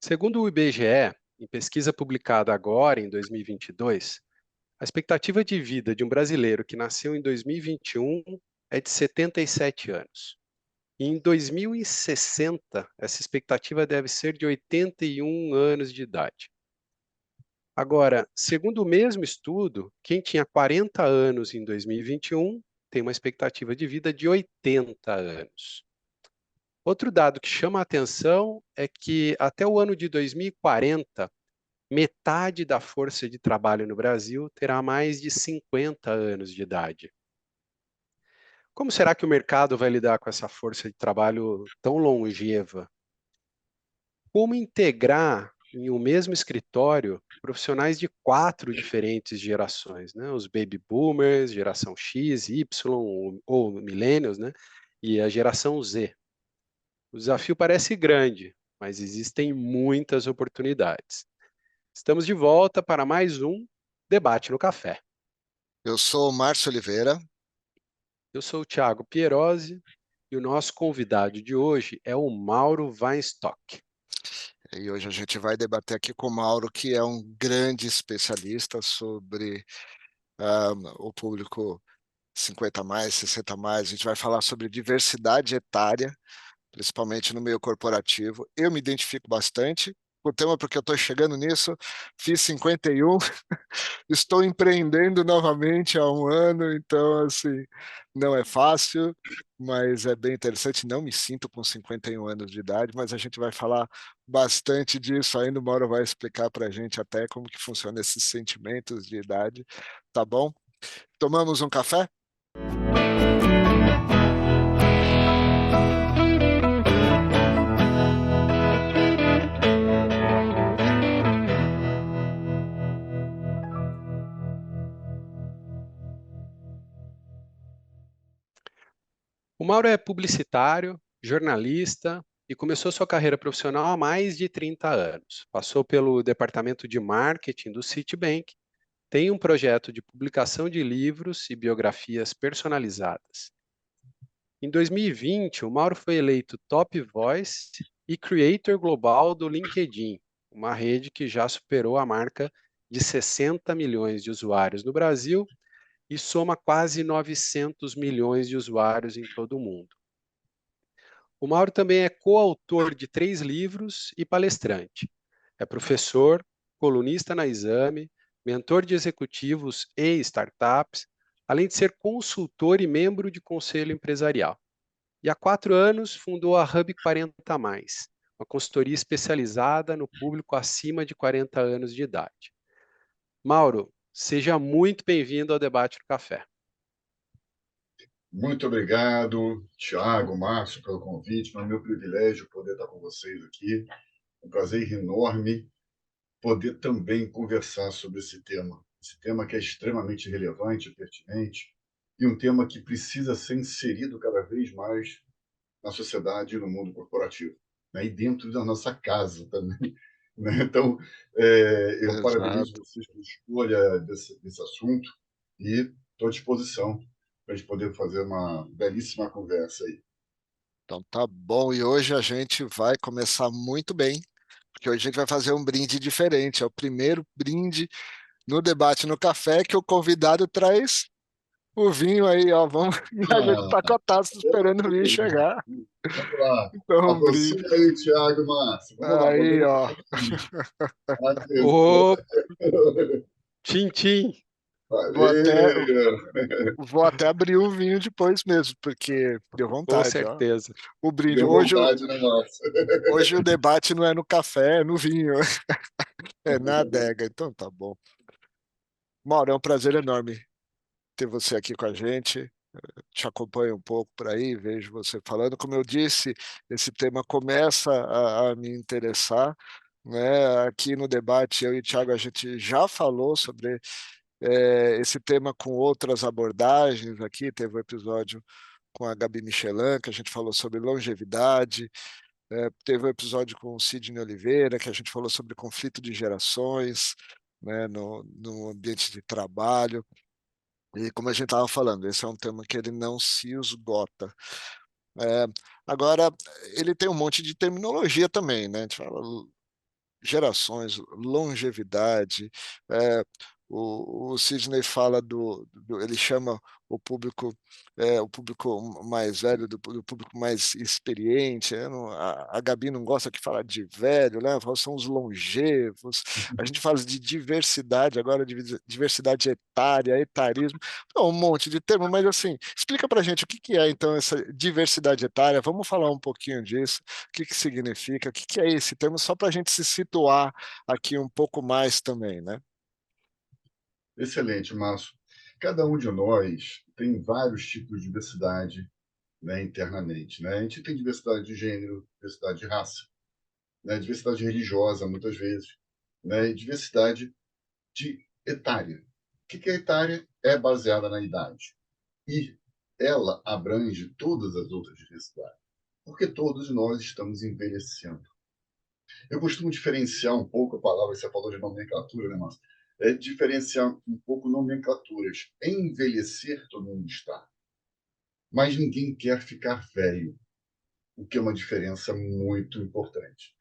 Segundo o IBGE, em pesquisa publicada agora, em 2022, a expectativa de vida de um brasileiro que nasceu em 2021 é de 77 anos. E em 2060, essa expectativa deve ser de 81 anos de idade. Agora, segundo o mesmo estudo, quem tinha 40 anos em 2021 tem uma expectativa de vida de 80 anos. Outro dado que chama a atenção é que até o ano de 2040, metade da força de trabalho no Brasil terá mais de 50 anos de idade. Como será que o mercado vai lidar com essa força de trabalho tão longeva? Como integrar em um mesmo escritório profissionais de 4 diferentes gerações, né? Os baby boomers, geração X, Y ou millennials, né? E a geração Z. O desafio parece grande, mas existem muitas oportunidades. Estamos de volta para mais um Debate no Café. Eu sou o Márcio Oliveira. Eu sou o Thiago Pierosi e o nosso convidado de hoje é o Mauro Weinstock. E hoje a gente vai debater aqui com o Mauro, que é um grande especialista sobre o público 50 mais, 60 mais. A gente vai falar sobre diversidade etária, principalmente no meio corporativo. Eu me identifico bastante com o tema porque eu estou chegando nisso, fiz 51, estou empreendendo novamente há um ano, então, assim, não é fácil, mas é bem interessante. Não me sinto com 51 anos de idade, mas a gente vai falar bastante disso ainda. O Mauro vai explicar para a gente até como que funciona esses sentimentos de idade, tá bom? Tomamos um café? O Mauro é publicitário, jornalista e começou sua carreira profissional há mais de 30 anos. Passou pelo departamento de marketing do Citibank, tem um projeto de publicação de livros e biografias personalizadas. Em 2020, o Mauro foi eleito Top Voice e Creator Global do LinkedIn, uma rede que já superou a marca de 60 milhões de usuários no Brasil e soma quase 900 milhões de usuários em todo o mundo. O Mauro também é coautor de 3 livros e palestrante. É professor, colunista na Exame, mentor de executivos e startups, além de ser consultor e membro de conselho empresarial. E há 4 anos fundou a Hub 40 Mais, uma consultoria especializada no público acima de 40 anos de idade. Mauro, seja muito bem-vindo ao Debate do Café. Muito obrigado, Thiago, Márcio, pelo convite. É um meu privilégio poder estar com vocês aqui. Um prazer enorme poder também conversar sobre esse tema que é extremamente relevante, pertinente, e um tema que precisa ser inserido cada vez mais na sociedade e no mundo corporativo, né? E dentro da nossa casa também. Né? Então, eu parabenizo Exato. vocês pela escolha desse assunto e estou à disposição para a gente poder fazer uma belíssima conversa aí. Então tá bom, e hoje a gente vai começar muito bem, porque hoje a gente vai fazer um brinde diferente. É o primeiro brinde no Debate no Café que o convidado traz o vinho aí, ó. Vamos, a gente tá com a taça esperando o vinho chegar. Vamos lá. Então, um brinde. Aproxima aí, Thiago e Márcio. Vamos lá, vou Aí, ó. degustar aqui. Ô, Atenção. Tchim! Vou até, Valeu! vou até abrir o vinho depois mesmo, porque deu Com vontade, ó. certeza. O brinde. Deu Hoje, vontade, né, Márcio? hoje o debate não é no café, é no vinho. É na adega. Então tá bom. Mauro, é um prazer enorme ter você aqui com a gente. Te acompanho um pouco por aí, vejo você falando. Como eu disse, esse tema começa a me interessar, né? Aqui no debate, eu e o Thiago, a gente já falou sobre esse tema com outras abordagens aqui. Teve um episódio com a Gabi Michelin, que a gente falou sobre longevidade. Teve um episódio com o Sidney Oliveira, que a gente falou sobre conflito de gerações, né, no ambiente de trabalho. E como a gente estava falando, esse é um tema que ele não se esgota. É, agora, ele tem um monte de terminologia também, né? A gente fala gerações, longevidade. é, o Sidney fala ele chama o público mais velho do público mais experiente. A Gabi não gosta que falar de velho, né? Fala, são os longevos. A gente fala de diversidade agora, diversidade etária, etarismo, um monte de termo, mas assim, explica pra gente o que que é então essa diversidade etária. Vamos falar um pouquinho disso, o que que significa, o que que é esse termo, só para a gente se situar aqui um pouco mais também, né? Excelente, Márcio. Cada um de nós tem vários tipos de diversidade, né, internamente. Né? A gente tem diversidade de gênero, diversidade de raça, né, diversidade religiosa, muitas vezes, né, e diversidade de etária. O que é etária? É baseada na idade. E ela abrange todas as outras diversidades, porque todos nós estamos envelhecendo. Eu costumo diferenciar um pouco a palavra, você falou de nomenclatura, né, Márcio? É diferenciar um pouco nomenclaturas. Envelhecer, todo mundo está, mas ninguém quer ficar velho, o que é uma diferença muito importante.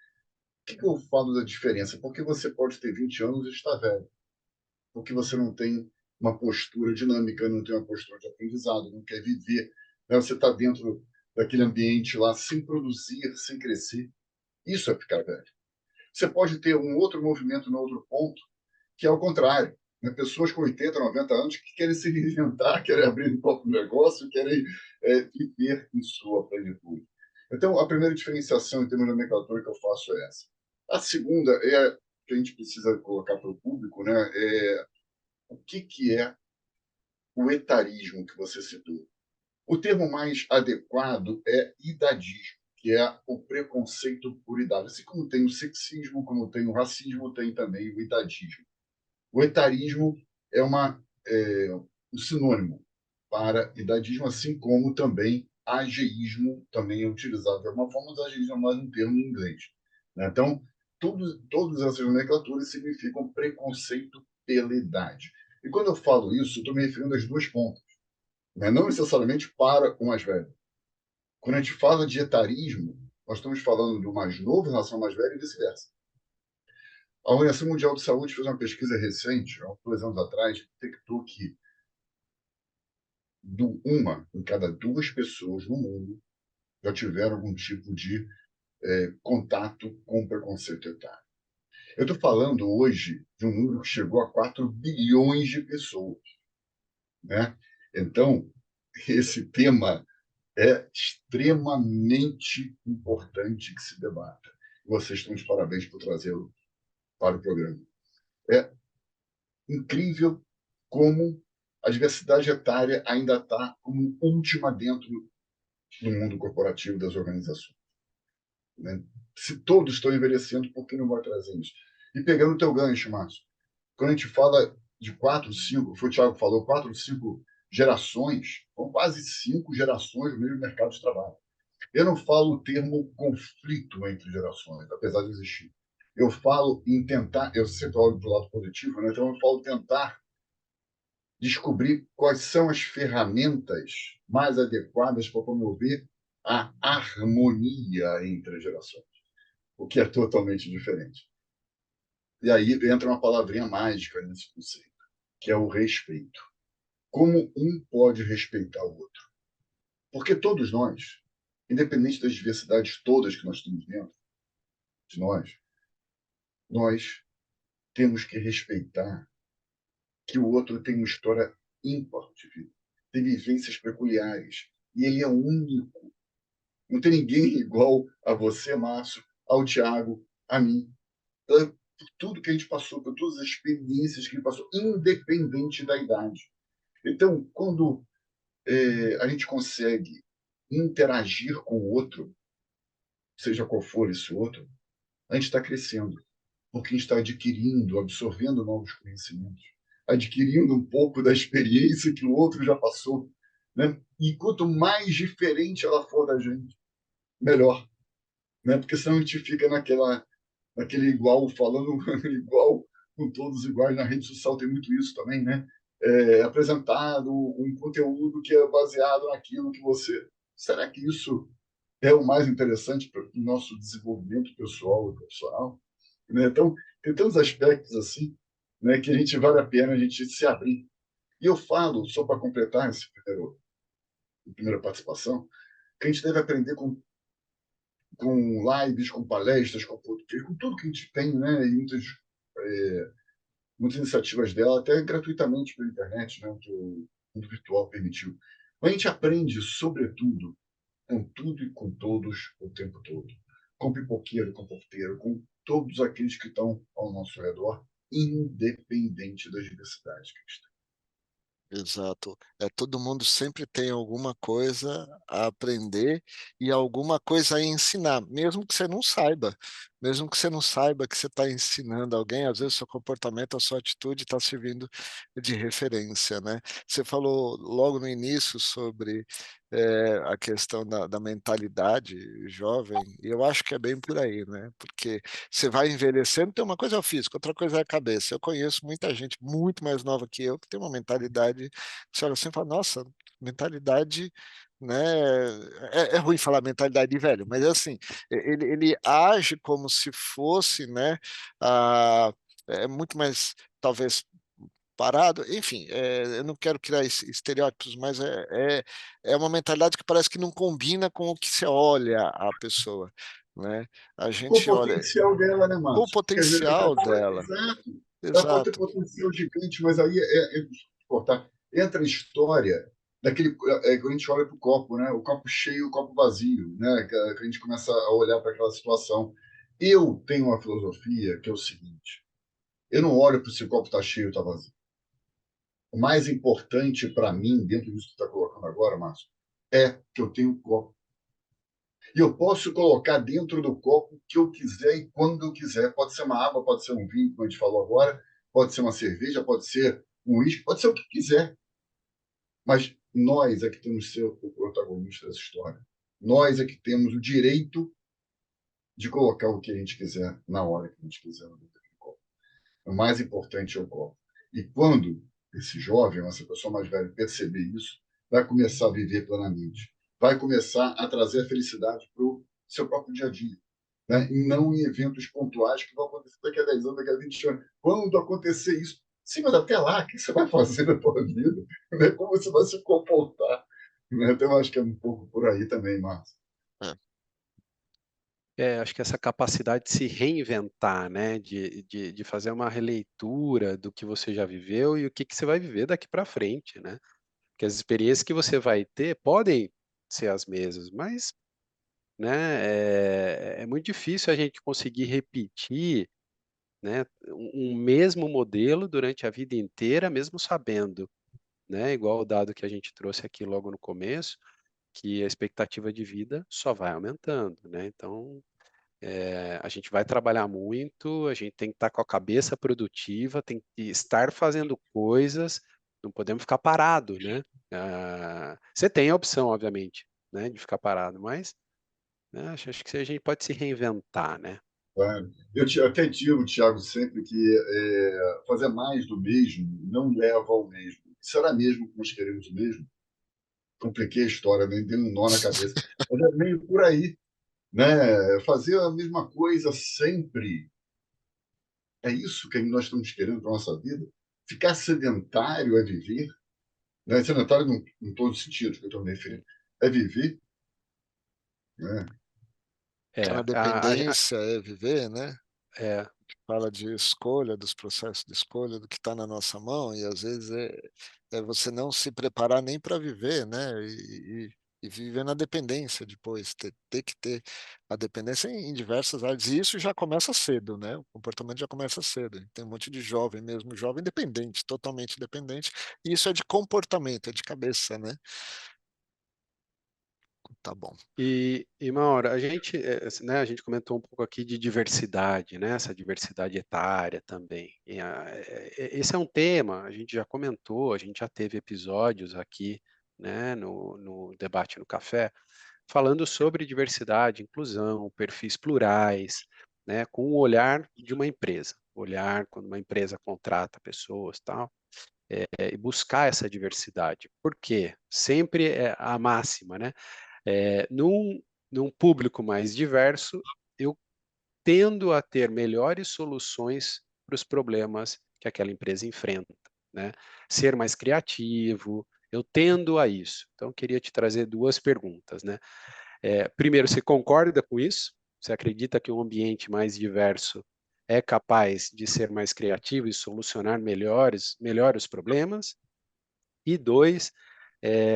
Por que eu falo da diferença? Porque você pode ter 20 anos e estar velho, porque você não tem uma postura dinâmica, não tem uma postura de aprendizado, não quer viver. Né? Você está dentro daquele ambiente lá sem produzir, sem crescer. Isso é ficar velho. Você pode ter um outro movimento no outro ponto, que é o contrário. Né? Pessoas com 80, 90 anos que querem se reinventar, querem abrir um próprio negócio, querem viver em sua plenitude. Então, a primeira diferenciação em termos de nomenclatura que eu faço é essa. A segunda é que a gente precisa colocar para o público, né? O que é o etarismo que você citou. O termo mais adequado é idadismo, que é o preconceito por idade. Assim como tem o sexismo, como tem o racismo, tem também o idadismo. O etarismo é um sinônimo para idadismo, assim como também ageísmo também é utilizado de alguma forma, mas ageísmo é mais um termo em inglês. Né? Então, todas essas nomenclaturas significam preconceito pela idade. E quando eu falo isso, eu estou me referindo às duas pontas, né? Não necessariamente para o mais velho. Quando a gente fala de etarismo, nós estamos falando do mais novo em relação ao mais velho e vice-versa. A Organização Mundial de Saúde fez uma pesquisa recente, há 2 anos atrás, que detectou que uma em cada duas pessoas no mundo já tiveram algum tipo de contato com preconceito etário. Eu estou falando hoje de um número que chegou a 4 bilhões de pessoas. Né? Então, esse tema é extremamente importante que se debata. Vocês estão de parabéns por trazê-lo para o programa. É incrível como a diversidade etária ainda está como última dentro do mundo corporativo das organizações. Né? Se todos estão envelhecendo, por que não vai trazer isso? E pegando o teu gancho, Márcio, quando a gente fala de 4, 5, foi o Thiago que falou, 4, 5 gerações, são quase 5 gerações no mesmo mercado de trabalho. Eu não falo o termo conflito entre gerações, apesar de existir. Eu falo em tentar, eu sempre olho para o lado positivo, né? Então eu falo tentar descobrir quais são as ferramentas mais adequadas para promover a harmonia entre as gerações, o que é totalmente diferente. E aí entra uma palavrinha mágica nesse conceito, que é o respeito. Como um pode respeitar o outro? Porque todos nós, independente das diversidades todas que nós temos dentro de nós temos que respeitar que o outro tem uma história ímpar de vida, tem vivências peculiares, e ele é único. Não tem ninguém igual a você, Márcio, ao Tiago, a mim. Então, por tudo que a gente passou, por todas as experiências que a gente passou, independente da idade. Então, quando a gente consegue interagir com o outro, seja qual for esse outro, a gente está crescendo, porque a gente está adquirindo, absorvendo novos conhecimentos, adquirindo um pouco da experiência que o outro já passou. Né? E quanto mais diferente ela for da gente, melhor. Né? Porque senão a gente fica naquele igual, falando igual, com todos iguais. Na rede social tem muito isso também, né? Apresentado um conteúdo que é baseado naquilo que você... Será que isso é o mais interessante para o nosso desenvolvimento pessoal e profissional? né? Então, tem tantos aspectos assim, né, que a gente vale a pena a gente se abrir. E eu falo, só para completar primeira participação, que a gente deve aprender com lives, com palestras, com português, com tudo que a gente tem, né? E muitas iniciativas dela, até gratuitamente pela internet, né? Que o mundo virtual permitiu. Mas a gente aprende, sobretudo, com tudo e com todos o tempo todo. Com pipoqueiro, com porteiro, com todos aqueles que estão ao nosso redor, independente das diversidades que eles têm. Exato. Todo mundo sempre tem alguma coisa a aprender e alguma coisa a ensinar, mesmo que você não saiba. Mesmo que você não saiba que você está ensinando alguém, às vezes seu comportamento, a sua atitude está servindo de referência, né? Você falou logo no início sobre a questão da mentalidade jovem, e eu acho que é bem por aí, né? Porque você vai envelhecendo, tem uma coisa é o físico, outra coisa é a cabeça. Eu conheço muita gente muito mais nova que eu, que tem uma mentalidade, você olha assim e fala, nossa, mentalidade, né? É ruim falar mentalidade de velho, mas é assim, ele age como se fosse, né? ah, é muito mais, talvez, parado, enfim, eu não quero criar estereótipos, mas é uma mentalidade que parece que não combina com o que você olha a pessoa, né? A Com o gente olha potencial dela, né, o Márcio? Quer dizer, a potencial pessoa, dela, exato, ela pode ter exato. potencial gigante, mas aí cortar. Entra a história daquele que a gente olha para o copo, né? O copo cheio, o copo vazio, né? Que a gente começa a olhar para aquela situação. Eu tenho uma filosofia que é o seguinte: eu não olho para se o copo está cheio ou está vazio. O mais importante para mim, dentro disso que você está colocando agora, Márcio, é que eu tenho um copo. E eu posso colocar dentro do copo o que eu quiser e quando eu quiser. Pode ser uma água, pode ser um vinho, como a gente falou agora, pode ser uma cerveja, pode ser um uísque, pode ser o que quiser. Mas nós é que temos que ser o protagonista dessa história. Nós é que temos o direito de colocar o que a gente quiser na hora que a gente quiser no copo. O mais importante é o copo. E quando esse jovem, essa pessoa mais velha, perceber isso, vai começar a viver plenamente. Vai começar a trazer a felicidade para o seu próprio dia a dia. Né? E não em eventos pontuais que vão acontecer daqui a 10 anos, daqui a 20 anos. Quando acontecer isso, sim, mas até lá, o que você vai fazer na sua vida? Né? Como você vai se comportar? Né? Então, eu acho que é um pouco por aí também, Márcio. É, Acho que essa capacidade de se reinventar, né? De fazer uma releitura do que você já viveu e o que você vai viver daqui para frente, né? Porque as experiências que você vai ter podem ser as mesmas, mas, né, é muito difícil a gente conseguir repetir, né, um mesmo modelo durante a vida inteira, mesmo sabendo, né? Igual o dado que a gente trouxe aqui logo no começo, que a expectativa de vida só vai aumentando, né? Então, a gente vai trabalhar muito, a gente tem que estar com a cabeça produtiva, tem que estar fazendo coisas, não podemos ficar parado, né? Você tem a opção, obviamente, né, de ficar parado, mas, né, acho que a gente pode se reinventar, né? Claro. Até digo, Tiago, sempre que fazer mais do mesmo não leva ao mesmo. Será mesmo que nós queremos o mesmo? Compliquei a história, né? Dei um nó na cabeça. Mas é meio por aí, né? Fazer a mesma coisa sempre. É isso que nós estamos querendo para a nossa vida? Ficar sedentário é viver? Né? Sedentário em todos os sentidos que eu estou me referindo. É viver? Né? É, tá na dependência, é viver, né? é, Fala de escolha, dos processos de escolha, do que está na nossa mão, e às vezes é você não se preparar nem para viver, né? E viver na dependência depois, ter que ter a dependência em diversas áreas. E isso já começa cedo, né? O comportamento já começa cedo. Tem um monte de jovem mesmo, jovem dependente, totalmente dependente. E isso é de comportamento, é de cabeça, né? Tá bom. e Mauro, né, a gente comentou um pouco aqui de diversidade, né, essa diversidade etária também. Esse é um tema, a gente já comentou, a gente já teve episódios aqui, né, no Debate no Café, falando sobre diversidade, inclusão, perfis plurais, né, com o olhar de uma empresa, olhar quando uma empresa contrata pessoas, tal, e buscar essa diversidade. Por quê? Sempre é a máxima, né? É, num público mais diverso, eu tendo a ter melhores soluções para os problemas que aquela empresa enfrenta, né? Ser mais criativo, eu tendo a isso. Então, eu queria te trazer duas perguntas, né? Primeiro, você concorda com isso? Você acredita que um ambiente mais diverso é capaz de ser mais criativo e solucionar melhor os problemas? E dois,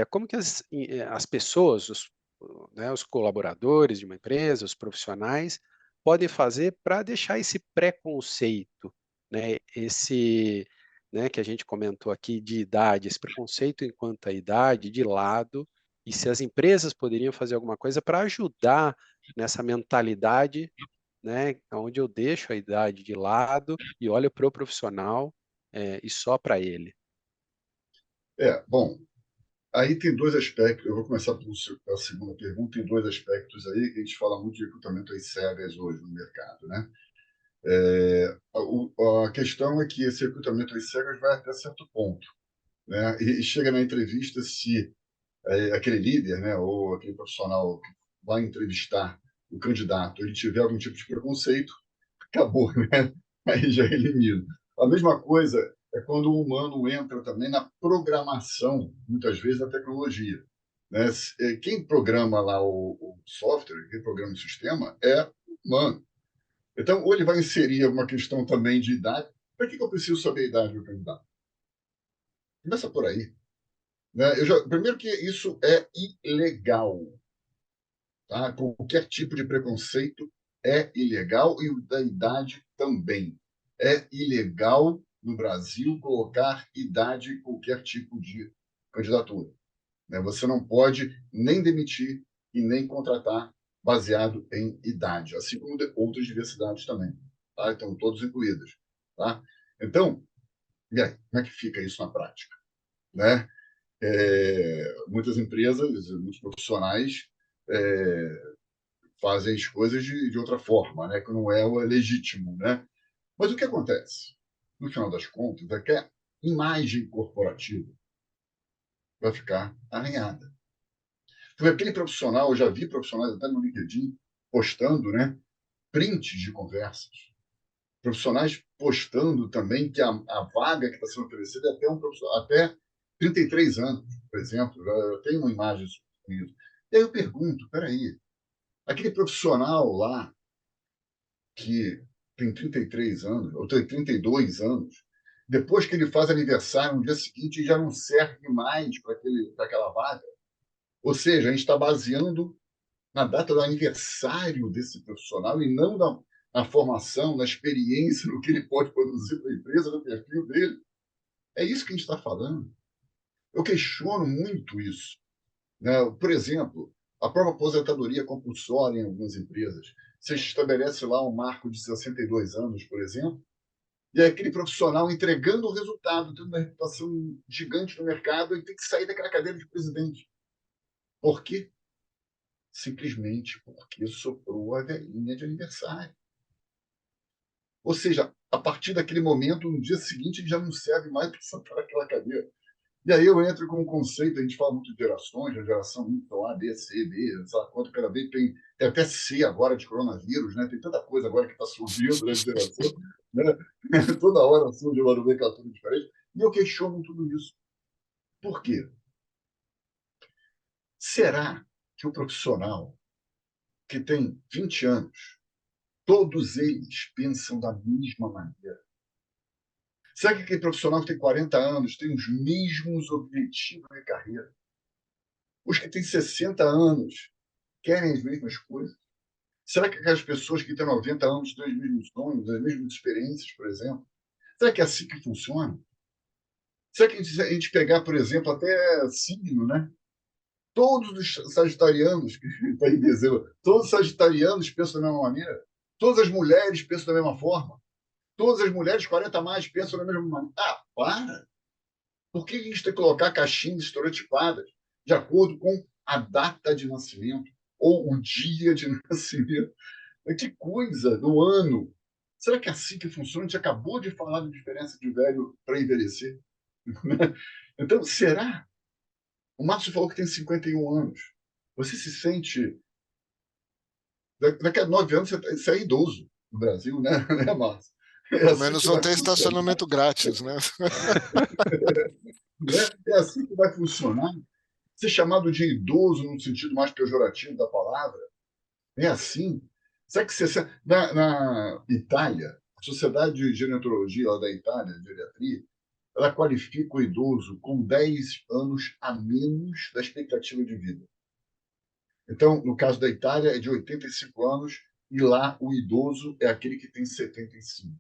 como que as pessoas, né, os colaboradores de uma empresa, os profissionais, podem fazer para deixar esse preconceito, né, né, que a gente comentou aqui de idade, esse preconceito enquanto a idade de lado, e se as empresas poderiam fazer alguma coisa para ajudar nessa mentalidade, né, onde eu deixo a idade de lado e olho para o profissional, e só para ele. Bom, aí tem dois aspectos. Eu vou começar pela segunda pergunta. Tem dois aspectos aí que a gente fala muito de recrutamento às cegas hoje no mercado, né? A questão é que esse recrutamento às cegas vai até certo ponto, né? E chega na entrevista, se aquele líder, né, ou aquele profissional que vai entrevistar o candidato, ele tiver algum tipo de preconceito, acabou, né? Aí já elimina. A mesma coisa é quando o humano entra também na programação, muitas vezes, da tecnologia, né? Quem programa lá o software, quem programa o sistema, é o humano. Então, ou ele vai inserir uma questão também de idade. Para que eu preciso saber a idade do candidato? Começa por aí. Né? Primeiro que isso é ilegal. Tá? Qualquer tipo de preconceito é ilegal e o da idade também. É ilegal no Brasil colocar idade em qualquer tipo de candidatura. Né? Você não pode nem demitir e nem contratar baseado em idade, assim como outras diversidades também. Tá? Então, todos incluídos. Tá? Então, e aí, como é que fica isso na prática? Né? Muitas empresas, muitos profissionais fazem as coisas de outra forma, né? Que não é o legítimo, né? Mas o que acontece? No final das contas, é que a imagem corporativa vai ficar arranhada. Porque aquele profissional, eu já vi profissionais até no LinkedIn postando, né, prints de conversas. Profissionais postando também que a vaga que está sendo oferecida é até um profissional, até 33 anos, por exemplo. Eu tenho uma imagem sobre isso. E aí eu pergunto, peraí, aquele profissional lá que tem 33 anos, ou tem 32 anos, depois que ele faz aniversário, no dia seguinte já não serve mais para aquela vaga. Ou seja, a gente está baseando na data do aniversário desse profissional e não na formação, na experiência, no que ele pode produzir para a empresa, no perfil dele. É isso que a gente está falando. Eu questiono muito isso. Né? Por exemplo, a própria aposentadoria compulsória em algumas empresas. Você estabelece lá um marco de 62 anos, por exemplo, e é aquele profissional entregando o resultado, tendo uma reputação gigante no mercado e tem que sair daquela cadeira de presidente. Por quê? Simplesmente porque soprou a velhinha de aniversário. Ou seja, a partir daquele momento, no dia seguinte, ele já não serve mais para soprar aquela cadeira. E aí eu entro com um conceito, a gente fala muito de gerações, a geração A, B, C, D, sabe quanto cada vez tem até C agora de coronavírus, né? Tem tanta coisa agora que está surgindo na geração, né? Toda hora surge uma nomenclatura diferente. E eu questiono tudo isso. Por quê? Será que o profissional que tem 20 anos, todos eles pensam da mesma maneira? Será que aquele profissional que tem 40 anos tem os mesmos objetivos de carreira? Os que têm 60 anos querem as mesmas coisas? Será que aquelas pessoas que têm 90 anos têm os mesmos sonhos, as mesmas experiências, por exemplo? Será que é assim que funciona? Será que a gente pegar, por exemplo, até signo, né? Todos os sagitarianos, que está em dezembro, todos os sagitarianos pensam da mesma maneira? Todas as mulheres pensam da mesma forma? Todas as mulheres 40 a mais pensam da mesma maneira? Ah, para! Por que a gente tem que colocar caixinhas estereotipadas de acordo com a data de nascimento ou o dia de nascimento? Que coisa do ano! Será que é assim que funciona? A gente acabou de falar da diferença de velho para envelhecer. Então, será? O Márcio falou que tem 51 anos. Você se sente. Daqui a 9 anos você é idoso. no Brasil, né, né, Márcio? É Pelo assim menos que não vai tem funcionar, estacionamento grátis, né? né? É assim que vai funcionar. Ser chamado de idoso no sentido mais pejorativo da palavra, é assim. Sabe que na Itália, a Sociedade de Gerontologia lá da Itália, de geriatria, ela qualifica o idoso com 10 anos a menos da expectativa de vida. Então, no caso da Itália, é de 85 anos, e lá o idoso é aquele que tem 75.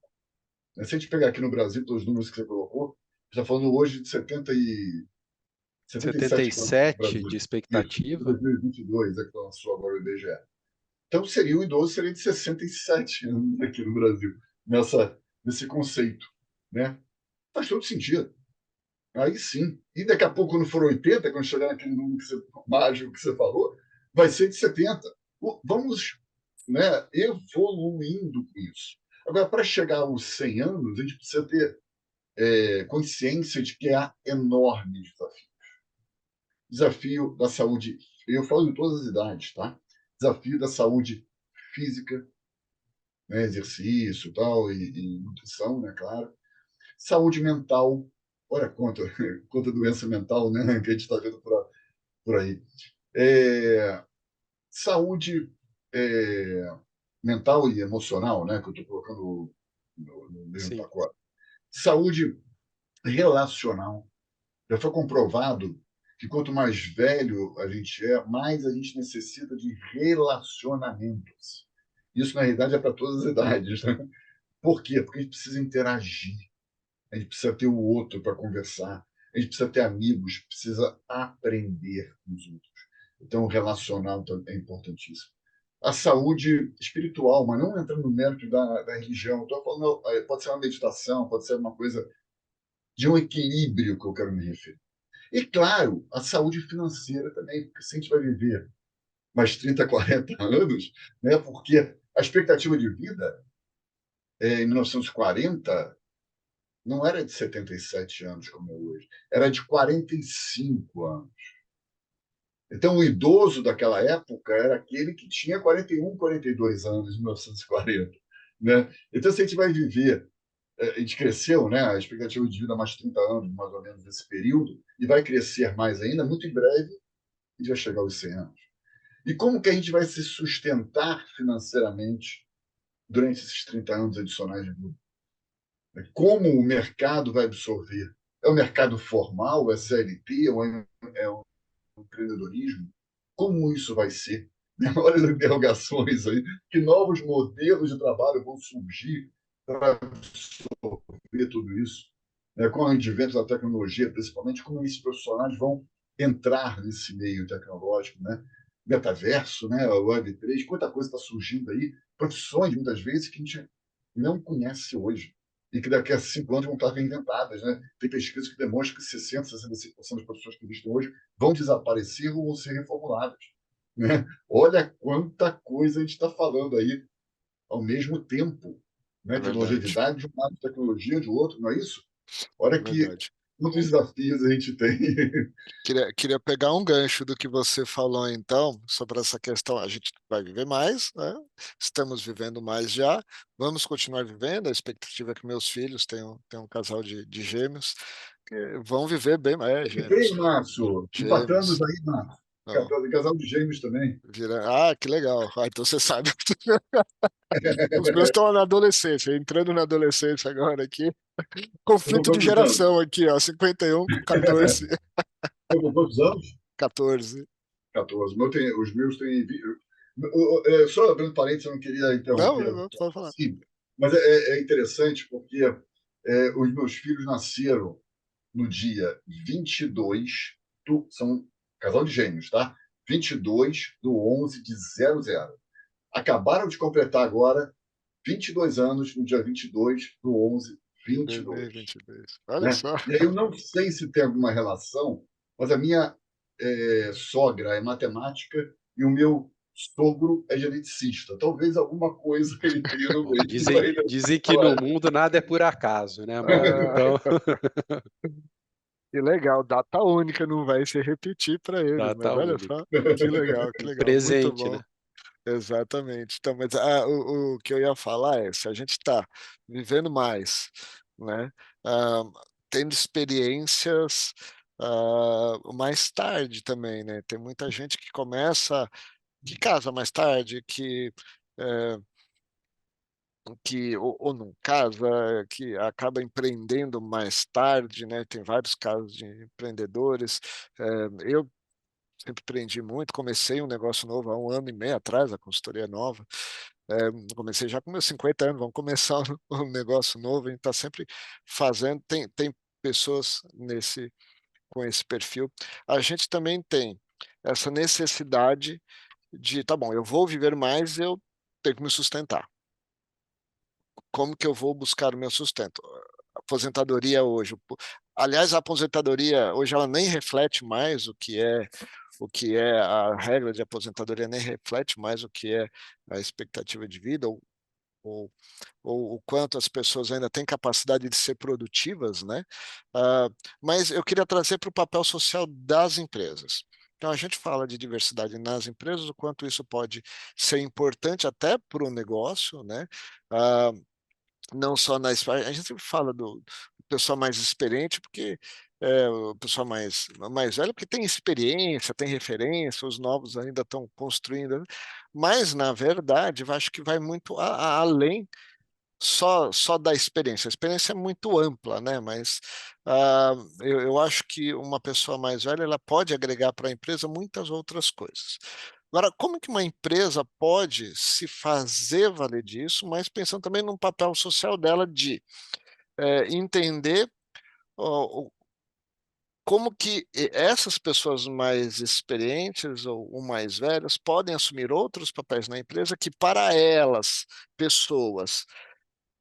Se a gente pegar aqui no Brasil, pelos números que você colocou, está falando hoje de 77 anos no 77 de Brasil. Isso, em expectativa. 2022, é que lançou agora o IBGE. Então, o idoso seria de 67 anos aqui no Brasil, nesse conceito. Né? Faz todo sentido. Aí sim. E daqui a pouco, quando for 80, quando chegar naquele número mágico que você falou, vai ser de 70. Vamos, né, evoluindo com isso. Agora, para chegar aos 100 anos, a gente precisa ter consciência de que há enormes desafios. Desafio da saúde, eu falo de todas as idades, tá? Desafio da saúde física, né, exercício tal, e nutrição, né, claro. Saúde mental, olha quanta doença mental, né, que a gente está vendo por aí. Saúde mental e emocional, né, que eu estou colocando no mesmo Sim, pacote. Saúde relacional. Já foi comprovado que quanto mais velho a gente é, mais a gente necessita de relacionamentos. Isso, na realidade, é para todas as idades. Né? Por quê? Porque a gente precisa interagir, a gente precisa ter o outro para conversar, a gente precisa ter amigos, precisa aprender com os outros. Então, o relacional é importantíssimo. A saúde espiritual, mas não entrando no mérito da religião. Estou falando, pode ser uma meditação, pode ser uma coisa de um equilíbrio que eu quero me referir. E, claro, a saúde financeira também, porque se a gente vai viver mais 30, 40 anos, né, porque a expectativa de vida em 1940 não era de 77 anos, como é hoje, era de 45 anos. Então, o idoso daquela época era aquele que tinha 41, 42 anos, em 1940. Né? Então, se a gente vai viver, a gente cresceu, né, a expectativa de vida mais 30 anos, mais ou menos, nesse período, e vai crescer mais ainda, muito em breve, a gente vai chegar aos 100 anos. E como que a gente vai se sustentar financeiramente durante esses 30 anos adicionais de vida? Como o mercado vai absorver? É o mercado formal, é CLT, ou é o empreendedorismo? Como isso vai ser? Olha as interrogações aí. Que novos modelos de trabalho vão surgir para absorver tudo isso? Com o advento da tecnologia, principalmente, como esses profissionais vão entrar nesse meio tecnológico, né? Metaverso, né? Web3, quanta coisa está surgindo aí, profissões, muitas vezes, que a gente não conhece hoje e que daqui a 5 anos vão estar reinventadas. Né? Tem pesquisas que demonstram que 60%, 65% das profissões que existem hoje vão desaparecer ou vão ser reformuladas. Né? Olha quanta coisa a gente está falando aí ao mesmo tempo, É né? De verdade, longevidade de um lado, tecnologia de outro, não é isso? é Olha que verdade. quantos desafios a gente tem. Queria pegar um gancho do que você falou, então, sobre essa questão. A gente vai viver mais, né? Estamos vivendo mais já, vamos continuar vivendo. A expectativa é que meus filhos tenham um casal de gêmeos, que vão viver bem mais. E três, Gêmeos, Márcio, empatamos gêmeos. aí, Márcio. Não, Casal de gêmeos também. que legal. Então você sabe. Os meus estão na adolescência, entrando na adolescência agora aqui. Estão com Conflito de quantos anos? geração aqui, ó, 51 com 14. Estão com quantos anos? 14. 14. Os meus têm. Só abrindo parênteses, eu não queria Não, interromper, pode falar. sim, mas é interessante porque os meus filhos nasceram no dia 22 são casal de gêmeos, tá? 22/11/00. Acabaram de completar agora 22 anos no dia 22/11/22. 2022. Olha Né? só. E aí eu não sei se tem alguma relação, mas a minha sogra é matemática e o meu sogro é geneticista. Talvez alguma coisa ele tenha no bom, meio. dizem que no mundo nada é por acaso, né, Mauro? Ah, Então, que legal, data única, não vai se repetir para eles, mas data olha única. só, que legal, muito Presente, né? bom. Exatamente. Então, mas o que eu ia falar é, se a gente está vivendo mais, né, ah, tendo experiências mais tarde também, né? Tem muita gente que casa mais tarde, eh, ou não casa, que acaba empreendendo mais tarde, né? Tem vários casos de empreendedores. Eu sempre empreendi muito, comecei um negócio novo há 1 ano e meio atrás, a consultoria nova. Comecei já com meus 50 anos, vamos começar um negócio novo, a gente está sempre fazendo, tem pessoas com esse perfil. A gente também tem essa necessidade de, tá bom, eu vou viver mais, eu tenho que me sustentar. Como que eu vou buscar o meu sustento? Aposentadoria hoje. Aliás, a aposentadoria hoje ela nem reflete mais o que é a regra de aposentadoria, nem reflete mais o que é a expectativa de vida ou, ou o quanto as pessoas ainda têm capacidade de ser produtivas, né? Mas eu queria trazer para o papel social das empresas. Então, a gente fala de diversidade nas empresas, o quanto isso pode ser importante até para o negócio, né? Ah, não só a gente sempre fala do pessoal mais experiente, porque o pessoal mais velho, porque tem experiência, tem referência, os novos ainda estão construindo, né? Mas, na verdade, eu acho que vai muito além só da experiência. A experiência é muito ampla, né? Mas eu acho que uma pessoa mais velha ela pode agregar para a empresa muitas outras coisas. Agora, como que uma empresa pode se fazer valer disso, mas pensando também no papel social dela de entender ó, como que essas pessoas mais experientes ou mais velhas podem assumir outros papéis na empresa que para elas, pessoas,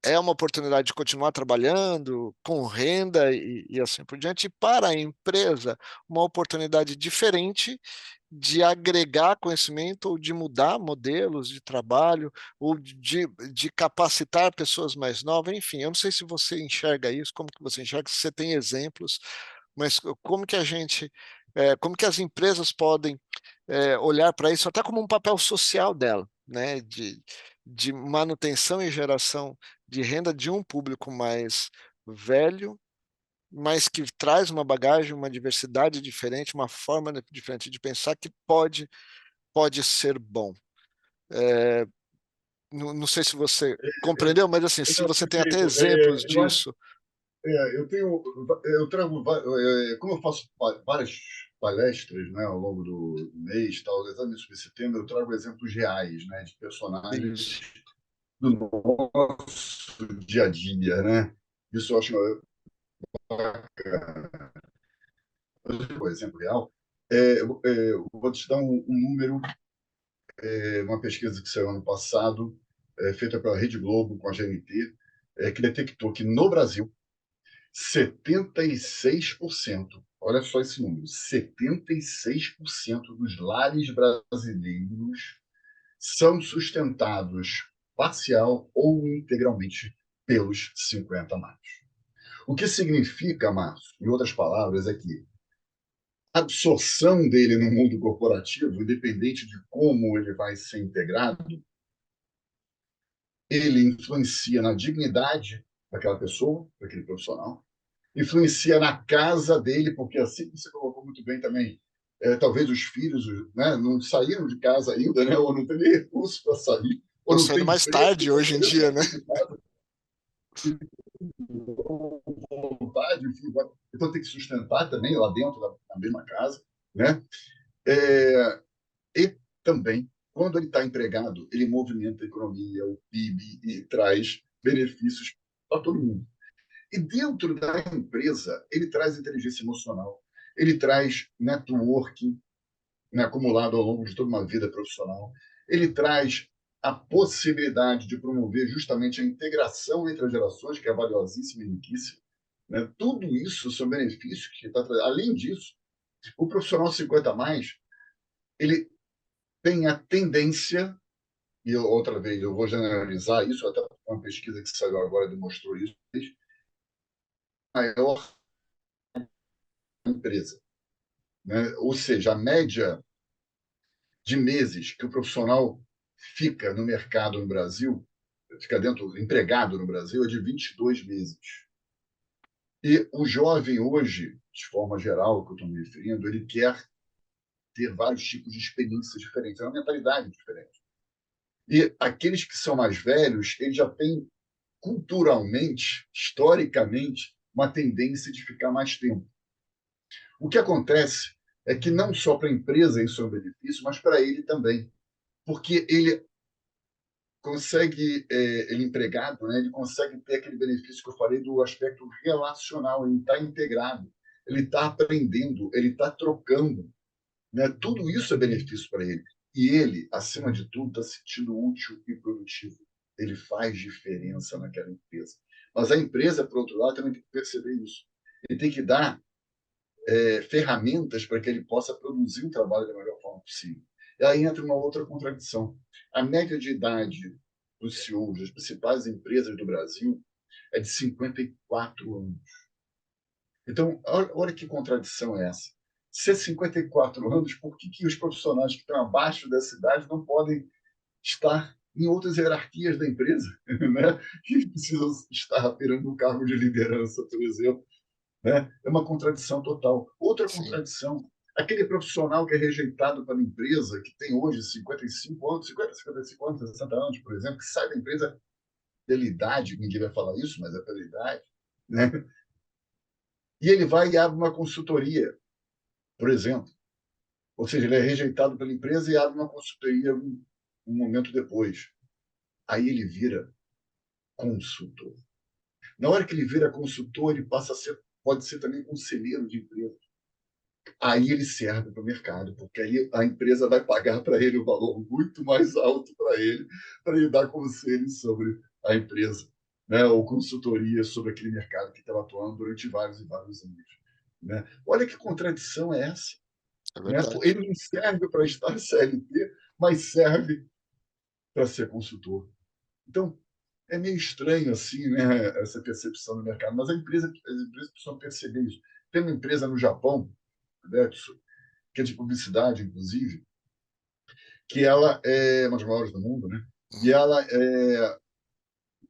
é uma oportunidade de continuar trabalhando com renda e assim por diante, e para a empresa, uma oportunidade diferente de agregar conhecimento ou de mudar modelos de trabalho ou de capacitar pessoas mais novas, enfim, eu não sei se você enxerga isso, como que você enxerga, se você tem exemplos, mas como que como que as empresas podem olhar para isso até como um papel social dela, né, de manutenção e geração de renda de um público mais velho, mas que traz uma bagagem, uma diversidade diferente, uma forma diferente de pensar que pode ser bom. Não sei se você compreendeu, mas assim, se Não, você tem até perfeito. exemplos Eu acho, disso. eu trago, como eu faço várias palestras, né, ao longo do mês, tal, exatamente sobre esse tema, eu trago exemplos reais, né, de personagens Isso. do nosso dia a dia, né? Isso eu acho um exemplo real. Eu vou te dar um número, uma pesquisa que saiu ano passado, feita pela Rede Globo com a GNT, que detectou que no Brasil 76%, olha só esse número, 76% dos lares brasileiros são sustentados parcial ou integralmente pelos 50 mais. O que significa, Márcio, em outras palavras, é que a absorção dele no mundo corporativo, independente de como ele vai ser integrado, ele influencia na dignidade daquela pessoa, daquele profissional, influencia na casa dele, porque assim que você colocou muito bem também, talvez os filhos, né, não saíram de casa ainda, né, ou não tem nem recurso para sair, ou Estou não saindo tem mais emprego tarde para hoje em poder dia, né? sair de casa, vontade, enfim, então tem que sustentar também lá dentro da mesma casa, né? É, e também, quando ele está empregado, ele movimenta a economia, o PIB e traz benefícios para todo mundo. E dentro da empresa, ele traz inteligência emocional, ele traz networking, né, acumulado ao longo de toda uma vida profissional, ele traz a possibilidade de promover justamente a integração entre as gerações, que é valiosíssima e riquíssima. Né? Tudo isso são benefícios que está trazendo. Além disso, o profissional 50 mais, ele tem a tendência, e outra vez eu vou generalizar isso, até uma pesquisa que saiu agora demonstrou isso, maior empresa. Né? Ou seja, a média de meses que o profissional fica no mercado no Brasil, fica empregado no Brasil, é de 22 meses. E o jovem hoje, de forma geral, que eu estou me referindo, ele quer ter vários tipos de experiências diferentes, é uma mentalidade diferente. E aqueles que são mais velhos, eles já têm culturalmente, historicamente, uma tendência de ficar mais tempo. O que acontece é que não só para a empresa isso é um benefício, mas para ele também, porque ele consegue, ele empregado, né, ele consegue ter aquele benefício que eu falei do aspecto relacional, ele está integrado, ele está aprendendo, ele está trocando, né? Tudo isso é benefício para ele. E ele, acima de tudo, está se sentindo útil e produtivo. Ele faz diferença naquela empresa. Mas a empresa, por outro lado, também tem que perceber isso. Ele tem que dar ferramentas para que ele possa produzir um trabalho da melhor forma possível. E aí entra uma outra contradição. A média de idade dos CEOs das principais empresas do Brasil é de 54 anos. Então, olha que contradição é essa. Se é 54 anos, por que os profissionais que estão abaixo dessa idade não podem estar em outras hierarquias da empresa, né? Que precisam estar aspirando um cargo de liderança, por exemplo, né? É uma contradição total. Outra Sim. contradição, aquele profissional que é rejeitado pela empresa, que tem hoje 55 anos, 50, 55 anos, 60 anos, por exemplo, que sai da empresa pela idade, ninguém vai falar isso, mas é pela idade, né? E ele vai e abre uma consultoria, por exemplo. Ou seja, ele é rejeitado pela empresa e abre uma consultoria um momento depois. Aí ele vira consultor. Na hora que ele vira consultor, ele passa a ser, pode ser também conselheiro de empresa. Aí ele serve para o mercado, porque aí a empresa vai pagar para ele um valor muito mais alto para ele dar conselhos sobre a empresa, né? Ou consultoria sobre aquele mercado que estava atuando durante vários e vários anos. Né? Olha que contradição é essa. É Né? verdade. Ele não serve para estar CLT, mas serve para ser consultor. Então, é meio estranho assim, né, essa percepção do mercado, mas as empresas precisam perceber isso. Tem uma empresa no Japão, né, que é de publicidade, inclusive, que ela é uma das maiores do mundo, né? E ela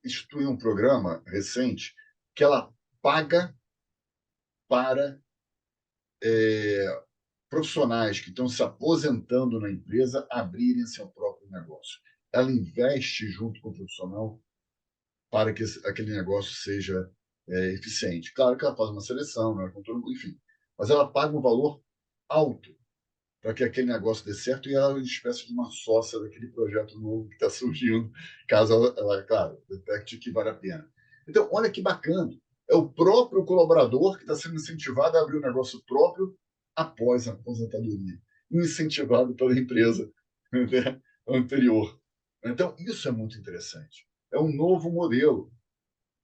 instituiu um programa recente que ela paga para profissionais que estão se aposentando na empresa abrirem seu próprio negócio. Ela investe junto com o profissional para que aquele negócio seja eficiente. Claro que ela faz uma seleção, né, enfim, mas ela paga um valor alto para que aquele negócio dê certo e ela é uma espécie de uma sócia daquele projeto novo que está surgindo, caso ela, claro, detecte que vale a pena. Então, olha que bacana. É o próprio colaborador que está sendo incentivado a abrir um negócio próprio após a aposentadoria, incentivado pela empresa, né, anterior. Então, isso é muito interessante. É um novo modelo,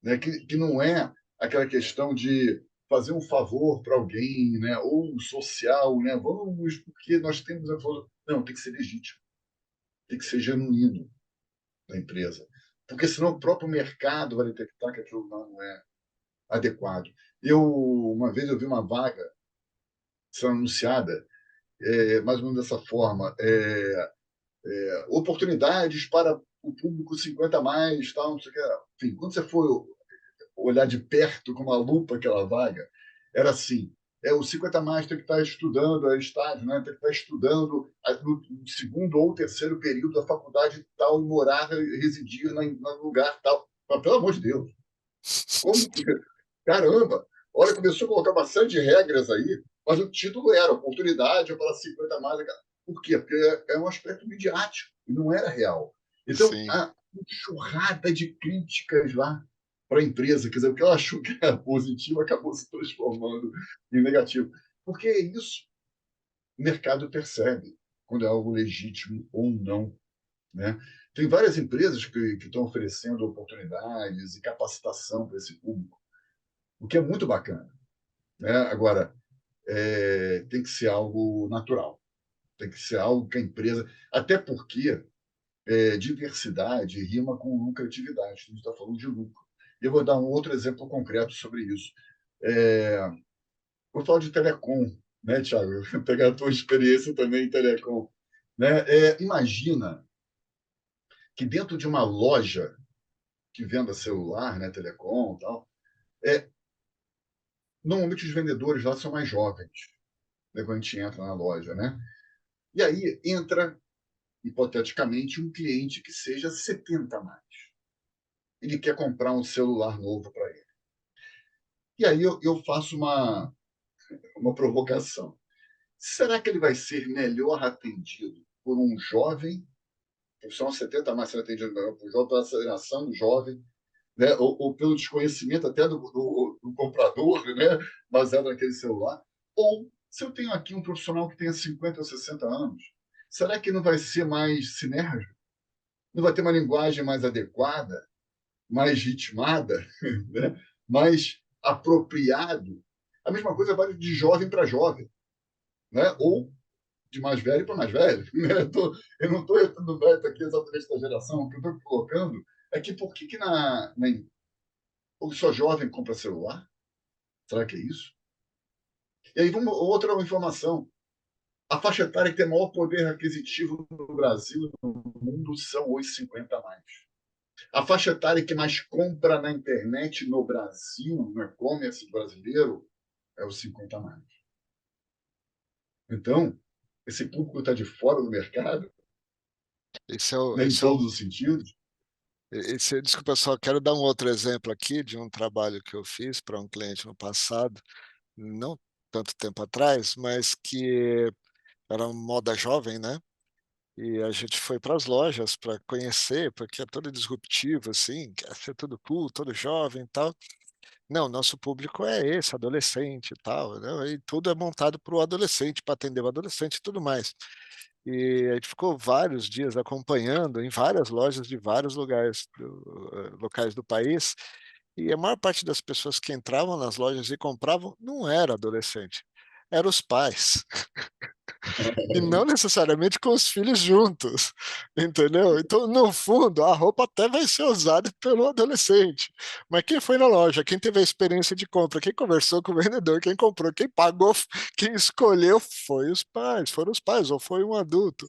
né, que não é aquela questão de fazer um favor para alguém, né, ou social, né, vamos porque nós temos a favor. Não, tem que ser legítimo, tem que ser genuíno da empresa, porque senão o próprio mercado vai detectar que aquilo não é adequado. Uma vez eu vi uma vaga sendo anunciada, mais ou menos dessa forma, oportunidades para o público 50 mais, tal, não sei o que. Enfim, quando você for olhar de perto com uma lupa aquela vaga, era assim: o 50 mais tem que estar estudando, estágio, né? Tem que estar estudando no segundo ou terceiro período da faculdade tal e morar, residir no lugar tal. Mas, pelo amor de Deus, como que. Caramba! Olha, começou a colocar uma série de regras aí, mas o título era oportunidade para 50 mais. Por quê? Porque é um aspecto midiático e não era real. Então, Sim, a enxurrada de críticas lá para a empresa, quer dizer, o que ela achou que era positivo acabou se transformando em negativo. Porque é isso. O mercado percebe quando é algo legítimo ou não. Né? Tem várias empresas que estão oferecendo oportunidades e capacitação para esse público, o que é muito bacana. Né? Agora, tem que ser algo natural, tem que ser algo que a empresa. Até porque diversidade rima com lucratividade, a gente está falando de lucro. E eu vou dar um outro exemplo concreto sobre isso. Vou falar de telecom, né, Thiago? Pegar a tua experiência também em telecom. Né? Imagina que dentro de uma loja que venda celular, né, telecom e tal, normalmente os vendedores lá são mais jovens, né, quando a gente entra na loja, né? E aí entra, hipoteticamente, um cliente que seja 70 a mais. Ele quer comprar um celular novo para ele. E aí eu faço uma provocação. Será que ele vai ser melhor atendido por um jovem, que são 70 a mais ser atendido melhor por um jovem, pela aceleração do jovem, né? Ou pelo desconhecimento até do comprador, né? Baseado naquele celular? Ou se eu tenho aqui um profissional que tenha 50 ou 60 anos, será que não vai ser mais sinérgico? Não vai ter uma linguagem mais adequada, mais ritmada, né? Mais apropriado? A mesma coisa vale de jovem para jovem, né? Ou de mais velho para mais velho. Né? Eu não estou entrando mérito aqui exatamente da geração. O que eu estou colocando é que por que o só jovem compra celular? Será que é isso? E aí, outra informação. A faixa etária que tem maior poder aquisitivo no Brasil e no mundo são os 50 a mais. A faixa etária que mais compra na internet no Brasil, no e-commerce brasileiro, é os 50 a mais. Então, esse público está de fora do mercado, Esse é o, né, em esse é o, todos os sentidos. desculpa, só quero dar um outro exemplo aqui de um trabalho que eu fiz para um cliente no passado, não tanto tempo atrás, mas que era uma moda jovem, né? E a gente foi para as lojas para conhecer, porque é todo disruptivo, assim, quer ser tudo cool, todo jovem e tal. Não, nosso público é esse, adolescente e tal, né? E tudo é montado para o adolescente, para atender o adolescente e tudo mais. E a gente ficou vários dias acompanhando em várias lojas de vários locais do país, e a maior parte das pessoas que entravam nas lojas e compravam não era adolescente, eram os pais. E não necessariamente com os filhos juntos, entendeu? Então, no fundo, a roupa até vai ser usada pelo adolescente. Mas quem foi na loja, quem teve a experiência de compra, quem conversou com o vendedor, quem comprou, quem pagou, quem escolheu foi os pais, foram os pais, ou foi um adulto,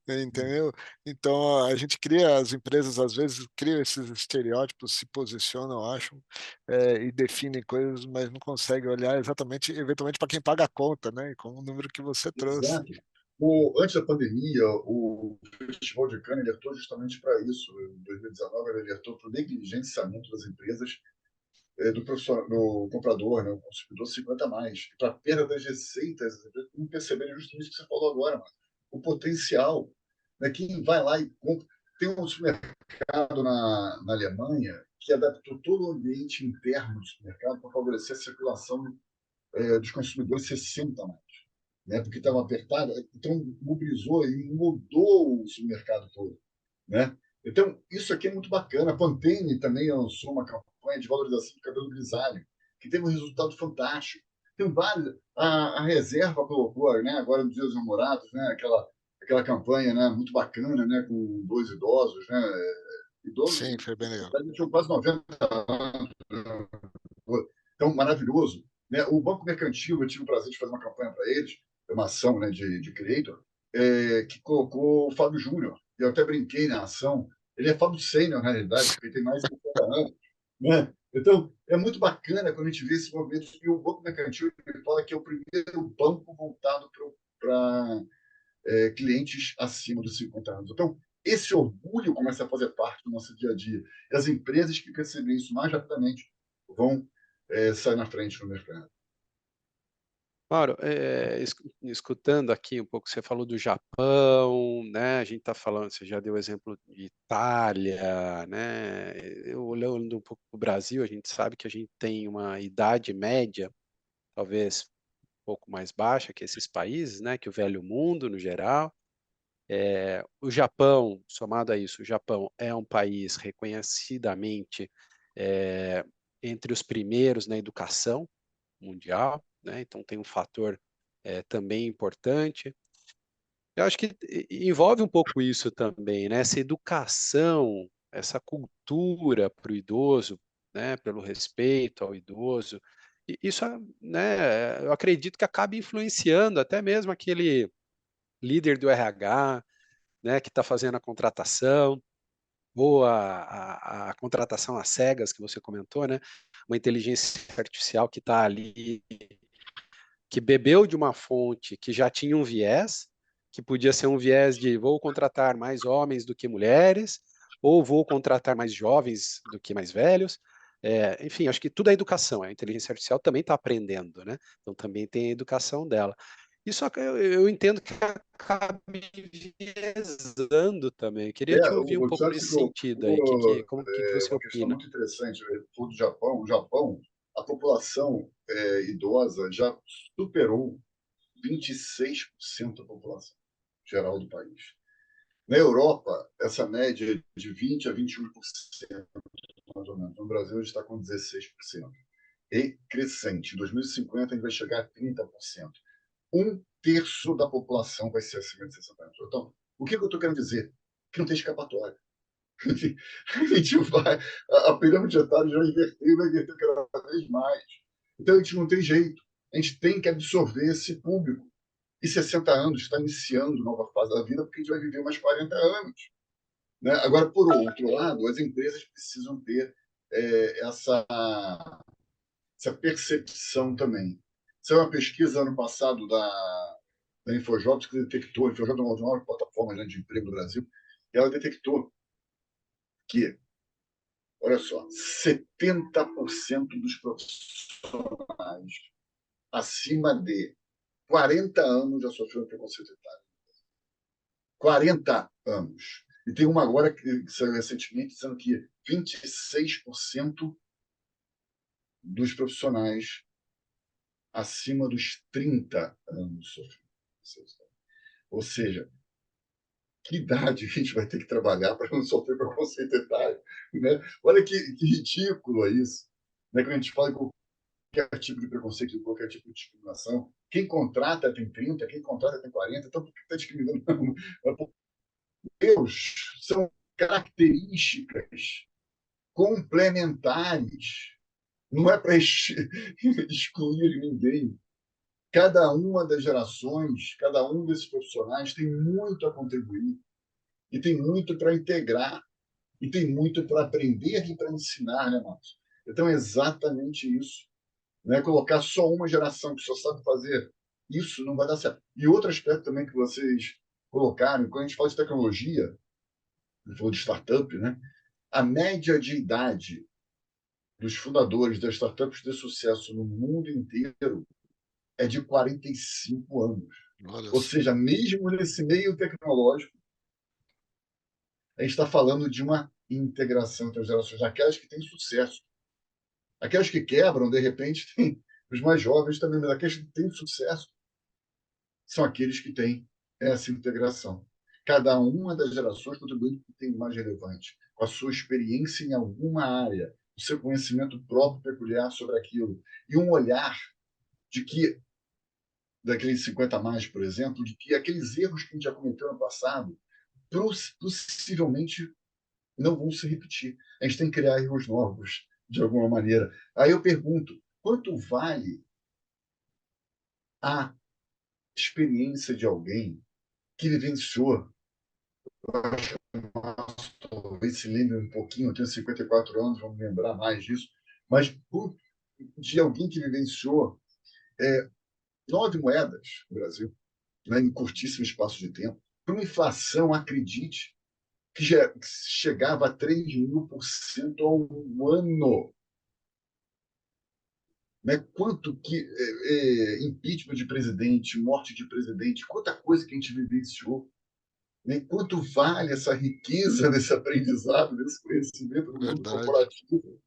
entendeu? Então, a gente cria, as empresas às vezes criam esses estereótipos, se posicionam, acham, e definem coisas, mas não conseguem olhar exatamente, eventualmente, para quem paga a conta, né? Como o número que você trouxe. Exato. Antes da pandemia, o Festival de Cannes alertou justamente para isso. Em 2019, ele alertou para o negligenciamento das empresas do comprador, né, o consumidor 50 a mais, para a perda das receitas. As empresas não perceberem justamente o que você falou agora, mano. O potencial. Né, quem vai lá e compra. Tem um supermercado na Alemanha que adaptou todo o ambiente interno do supermercado para favorecer a circulação dos consumidores 60 a mais, né? Porque estava apertado, então mobilizou e mudou o supermercado todo, né? Então, isso aqui é muito bacana. A Pantene também lançou uma campanha de valorização do cabelo grisalho, que teve um resultado fantástico. Tem vários. A Reserva colocou, né, agora nos Dias dos Namorados, né, aquela campanha, né, muito bacana, né, com dois idosos, né, idosos, Sim, foi bem legal. tinham quase 90 anos. Então, maravilhoso. Né? O Banco Mercantil, eu tive o prazer de fazer uma campanha para eles, uma ação, né, de creator, que colocou o Fábio Júnior. Eu até brinquei na ação. Ele é Fábio Sênior, na realidade, porque ele tem mais de 50 anos. Né? Então, é muito bacana quando a gente vê esse movimento. E o Banco Mercantil ele fala que é o primeiro banco voltado para clientes acima dos 50 anos. Então, esse orgulho começa a fazer parte do nosso dia a dia. E as empresas que percebem isso mais rapidamente vão sair na frente no mercado. Mauro, escutando aqui um pouco, você falou do Japão, né? A gente está falando, você já deu o exemplo de Itália, né? Eu olhando um pouco para o Brasil, a gente sabe que a gente tem uma idade média, talvez um pouco mais baixa que esses países, né? Que o velho mundo, no geral. O Japão, somado a isso, o Japão é um país reconhecidamente é, entre os primeiros na educação mundial, né? Então tem um fator também importante. Eu acho que envolve um pouco isso também, né? Essa educação, essa cultura para o idoso, né? Pelo respeito ao idoso. E isso, né? Eu acredito que acaba influenciando até mesmo aquele líder do RH, né? Que está fazendo a contratação. ou a contratação às cegas que você comentou, né? Uma inteligência artificial que está ali, que bebeu de uma fonte que já tinha um viés, que podia ser um viés de vou contratar mais homens do que mulheres, ou vou contratar mais jovens do que mais velhos. Enfim, acho que tudo é educação. A inteligência artificial também está aprendendo, né? Então também tem a educação dela. Isso eu entendo que acaba enviesando também. Eu queria te ouvir um Você pouco acha nesse que sentido aí. Como que você uma questão opina? muito interessante, falou do Japão. O Japão, a população idosa já superou 26% da população geral do país. Na Europa, essa média é de 20 a 21%, mais ou menos. No Brasil, a gente está com 16%. E crescente. Em 2050, a gente vai chegar a 30%. Um terço da população vai ser acima de 60 anos. Então, o que eu estou querendo dizer? Que não tem escapatória. A gente vai, a pirâmide etária já inverteu, vai inverter cada vez mais. Então, a gente não tem jeito. A gente tem que absorver esse público. E 60 anos está iniciando nova fase da vida, porque a gente vai viver mais 40 anos. Né? Agora, por outro lado, as empresas precisam ter essa percepção também. Isso é uma pesquisa ano passado da Infojobs que detectou, a Infojobs é uma das maiores plataformas, né, de emprego do Brasil, e ela detectou que, olha só, 70% dos profissionais acima de 40 anos já sofreram preconceito etário. 40 anos. E tem uma agora que saiu recentemente dizendo que 26% dos profissionais acima dos 30 anos sofrem. Ou seja, que idade a gente vai ter que trabalhar para não sofrer preconceito etário? Né? Olha que ridículo é isso. Né? Quando a gente fala em qualquer tipo de preconceito, qualquer tipo de discriminação, quem contrata tem 30, quem contrata tem 40, então por que está discriminando? Deus, são características complementares. Não é para excluir ninguém. Cada uma das gerações, cada um desses profissionais tem muito a contribuir e tem muito para integrar e tem muito para aprender e para ensinar, né, Marcos? Então é exatamente isso. Não é colocar só uma geração que só sabe fazer isso, não vai dar certo. E outro aspecto também que vocês colocaram, quando a gente fala de tecnologia, a gente falou de startup, né? A média de idade dos fundadores das startups de sucesso no mundo inteiro é de 45 anos. Olha Ou só. seja, mesmo nesse meio tecnológico, a gente está falando de uma integração entre as gerações, aquelas que têm sucesso. Aquelas que quebram, de repente, tem os mais jovens também, mas aqueles que têm sucesso são aqueles que têm essa integração. Cada uma das gerações contribui com o que tem mais relevante, com a sua experiência em alguma área, o seu conhecimento próprio peculiar sobre aquilo, e um olhar de que, daqueles 50 a mais, por exemplo, de que aqueles erros que a gente já cometeu no passado possivelmente não vão se repetir. A gente tem que criar erros novos, de alguma maneira. Aí eu pergunto, quanto vale a experiência de alguém que vivenciou, talvez se lembre um pouquinho, eu tenho 54 anos, vamos lembrar mais disso, mas de alguém que vivenciou 9 moedas no Brasil, né, em curtíssimo espaço de tempo, para uma inflação, acredite, que já chegava a 3.000% ao ano. Né? Quanto que impeachment de presidente, morte de presidente, quanta coisa que a gente vivenciou. Né? Quanto vale essa riqueza desse aprendizado, desse conhecimento no mundo Verdade, corporativo?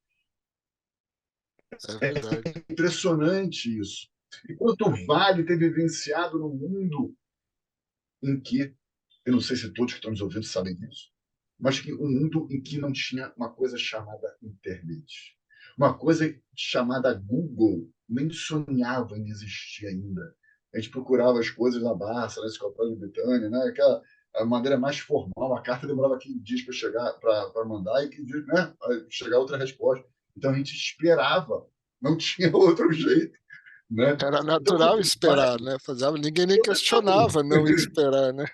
é verdade. Impressionante isso. E quanto vale ter vivenciado no mundo em que, eu não sei se todos que estão nos ouvindo sabem disso, mas que um mundo em que não tinha uma coisa chamada internet. Uma coisa chamada Google nem sonhava em existir ainda. A gente procurava as coisas na Barça, na Enciclopédia Britânia, né? Aquela a maneira mais formal. A carta demorava 15 dias para chegar, para mandar, e 15 dias, né? Para chegar outra resposta. Então a gente esperava, não tinha outro jeito, né? Era Então, natural quanto esperar, vale né? Ninguém nem questionava não esperar, né?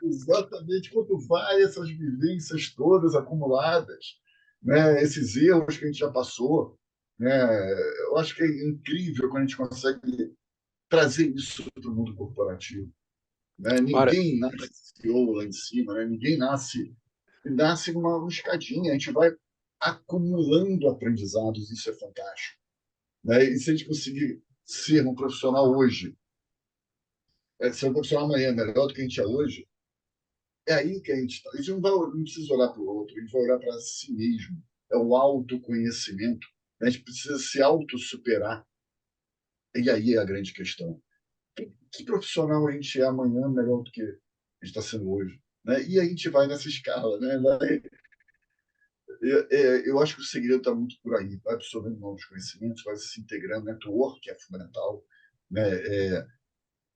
Exatamente, quando vai essas vivências todas acumuladas, né, esses erros que a gente já passou, né, eu acho que é incrível quando a gente consegue trazer isso para o mundo corporativo. Né? Mauro, Ninguém nasce CEO lá em cima, né? Ninguém nasce numa escadinha, a gente vai acumulando aprendizados, isso é fantástico. Né? E se a gente conseguir ser um profissional hoje, ser um profissional amanhã melhor do que a gente é hoje, é aí que a gente está. A gente não precisa olhar para o outro, a gente vai olhar para si mesmo. É o autoconhecimento. A gente precisa se autossuperar. E aí é a grande questão. Que profissional a gente é amanhã melhor do que a gente está sendo hoje? Né? E a gente vai nessa escala. Né? Eu acho que o segredo está muito por aí. Vai absorvendo novos conhecimentos, vai se integrando, network, que é fundamental. Né?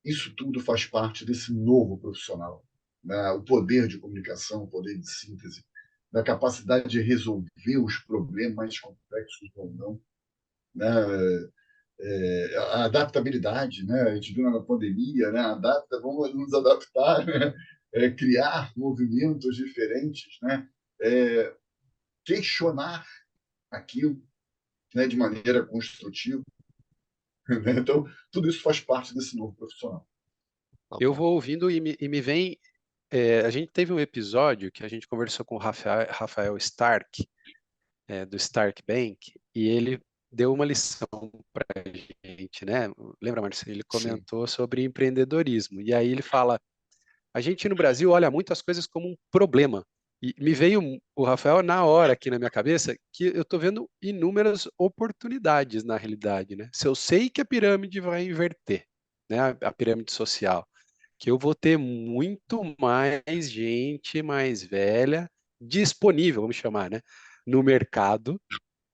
Isso tudo faz parte desse novo profissional. Né? O poder de comunicação, o poder de síntese, da capacidade de resolver os problemas mais complexos ou não. Né? A adaptabilidade, né? A gente viu na pandemia, né? Vamos nos adaptar, né? Criar movimentos diferentes, né? Questionar aquilo, né? De maneira construtiva. Né? Então, tudo isso faz parte desse novo profissional. Tá eu bom. vou ouvindo e me vem. A gente teve um episódio que a gente conversou com o Rafael Stark, do Stark Bank, e ele deu uma lição para a gente, né? Lembra, Marcelo? Ele Sim. comentou sobre empreendedorismo. E aí ele fala: a gente no Brasil olha muito as coisas como um problema. E me veio o Rafael na hora aqui na minha cabeça que eu estou vendo inúmeras oportunidades na realidade, né? Se eu sei que a pirâmide vai inverter, né? A pirâmide social, que eu vou ter muito mais gente mais velha disponível, vamos chamar, né? No mercado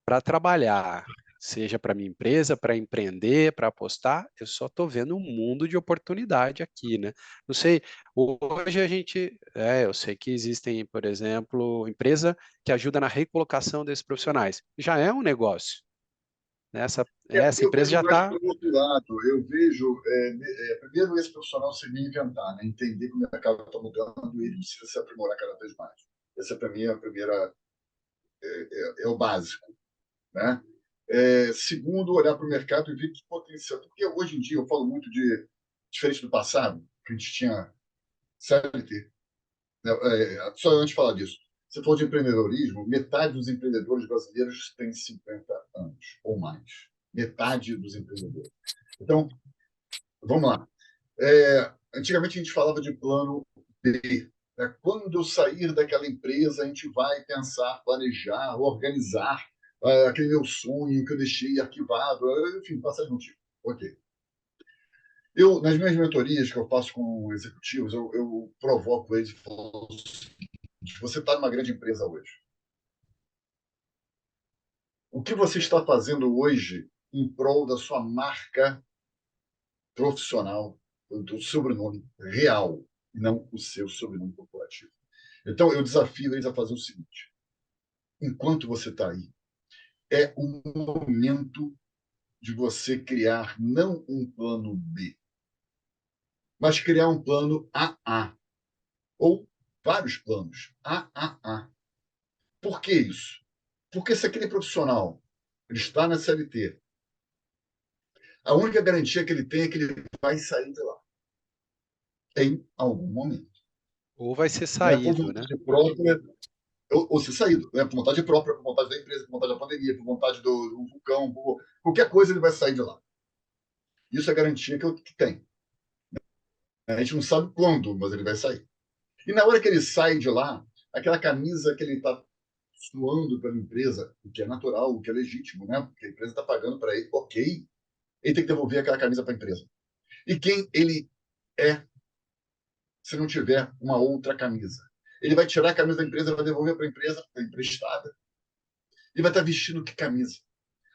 para trabalhar, seja para minha empresa, para empreender, para apostar, eu só estou vendo um mundo de oportunidade aqui, né? Não sei, hoje a gente, eu sei que existem, por exemplo, empresa que ajuda na recolocação desses profissionais. Já é um negócio, né? Essa Eu empresa vejo já mais está. pelo outro lado. Eu vejo, primeiro, esse profissional se reinventar, né? Entender que o mercado está mudando e ele precisa se aprimorar cada vez mais. Essa, para mim, é a primeira, é o básico. Né? Segundo, olhar para o mercado e ver que potencial. Porque hoje em dia eu falo muito de, diferente do passado, que a gente tinha CLT. Né? Só antes de falar disso, você falou de empreendedorismo, metade dos empreendedores brasileiros tem 50 anos ou mais. Metade dos empreendedores. Então, vamos lá. Antigamente a gente falava de plano B. Né? Quando eu sair daquela empresa, a gente vai pensar, planejar, organizar aquele meu sonho que eu deixei arquivado, enfim, passar de motivo. Ok. Nas minhas mentorias que eu faço com executivos, eu provoco eles e falo o seguinte: você está numa grande empresa hoje. O que você está fazendo hoje em prol da sua marca profissional, do sobrenome real, não o seu sobrenome corporativo? Então, eu desafio eles a fazer o seguinte: enquanto você está aí, é o momento de você criar não um plano B, mas criar um plano AA, ou vários planos AAA. Por que isso? Porque se aquele profissional ele está na CLT, a única garantia que ele tem é que ele vai sair de lá em algum momento. Ou vai ser Não é por saído, né? vontade própria, ou ser saído, né? Por vontade própria, por vontade da empresa, por vontade da pandemia, por vontade do vulcão, por qualquer coisa ele vai sair de lá. Isso é a garantia que tem. A gente não sabe quando, mas ele vai sair. E na hora que ele sai de lá, aquela camisa que ele está suando pela empresa, o que é natural, o que é legítimo, né? Porque a empresa está pagando para ele, ok, ele tem que devolver aquela camisa para a empresa. E quem ele é se não tiver uma outra camisa? Ele vai tirar a camisa da empresa, vai devolver para a empresa emprestada e vai estar vestindo que camisa?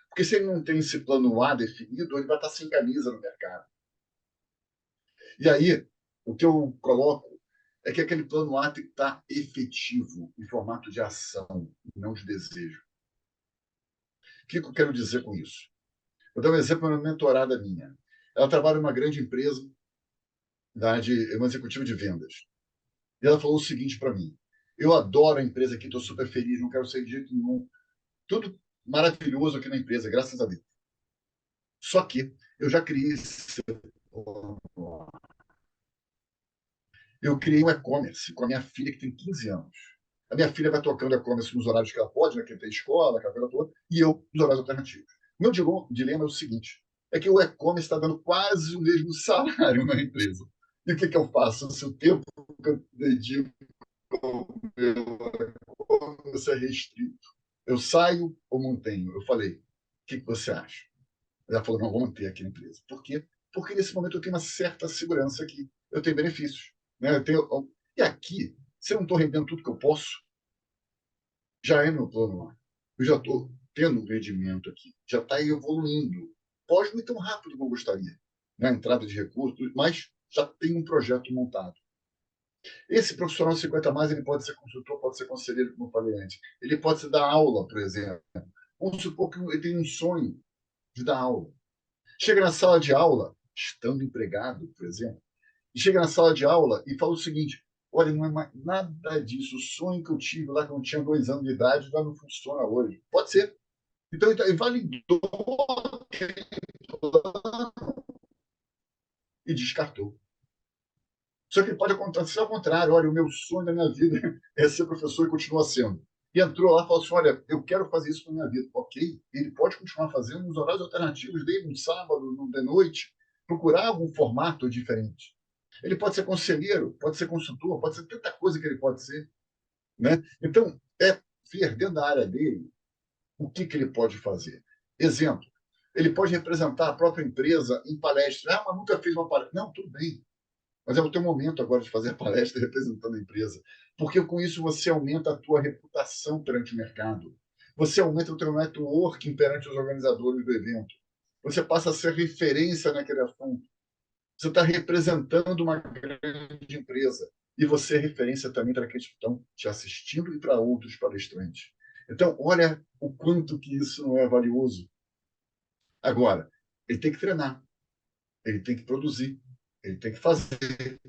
Porque se ele não tem esse plano A definido, ele vai estar sem camisa no mercado. E aí, o que eu coloco é que aquele plano A tem que estar efetivo, em formato de ação, não de desejo. O que eu quero dizer com isso? Vou dar um exemplo de uma mentorada minha. Ela trabalha em uma grande empresa, uma executiva de vendas. E ela falou o seguinte para mim: eu adoro a empresa aqui, estou super feliz, não quero sair de jeito nenhum. Tudo maravilhoso aqui na empresa, graças a Deus. Só que eu já criei eu criei um e-commerce com a minha filha, que tem 15 anos. A minha filha vai tocando e-commerce nos horários que ela pode, né, que tem escola, aquela coisa toda, e eu nos horários alternativos. Meu dilema é o seguinte: é que o e-commerce está dando quase o mesmo salário na empresa. E o que eu faço? Se o tempo que eu dedico ao meu e-commerce é restrito, eu saio ou mantenho? Eu falei: o que você acha? Ela falou: não, vou manter aqui na empresa. Por quê? Porque nesse momento eu tenho uma certa segurança aqui. Eu tenho benefícios. Né? E aqui, se eu não estou rendendo tudo que eu posso, já é meu plano lá. Eu já estou tendo um rendimento aqui. Já está evoluindo. Pode não ir tão rápido como eu gostaria. Na entrada de recursos, mas já tem um projeto montado. Esse profissional 50 mais, ele pode ser consultor, pode ser conselheiro, como eu falei antes. Ele pode dar aula, por exemplo. Vamos supor que ele tem um sonho de dar aula. Chega na sala de aula, estando empregado, por exemplo, e chega na sala de aula e fala o seguinte: olha, não é mais nada disso. O sonho que eu tive lá quando eu tinha 2 anos de idade já não funciona hoje. Pode ser. Então, ele validou e descartou. Só que pode acontecer ao contrário. Olha, o meu sonho da minha vida é ser professor e continua sendo. E entrou lá e falou assim: olha, eu quero fazer isso na minha vida. Ok, ele pode continuar fazendo nos horários alternativos dele, no sábado, no de noite, procurar algum formato diferente. Ele pode ser conselheiro, pode ser consultor, pode ser tanta coisa que ele pode ser. Né? Então, é ver dentro da área dele o que ele pode fazer. Exemplo, ele pode representar a própria empresa em palestra. Ah, mas nunca fez uma palestra. Não, tudo bem. Mas é o teu momento agora de fazer a palestra representando a empresa. Porque com isso você aumenta a tua reputação perante o mercado. Você aumenta o teu networking perante os organizadores do evento. Você passa a ser referência naquele assunto. Você está representando uma grande empresa. E você é referência também para aqueles que estão te assistindo e para outros palestrantes. Então, olha o quanto que isso não é valioso. Agora, ele tem que treinar, ele tem que produzir, ele tem que fazer.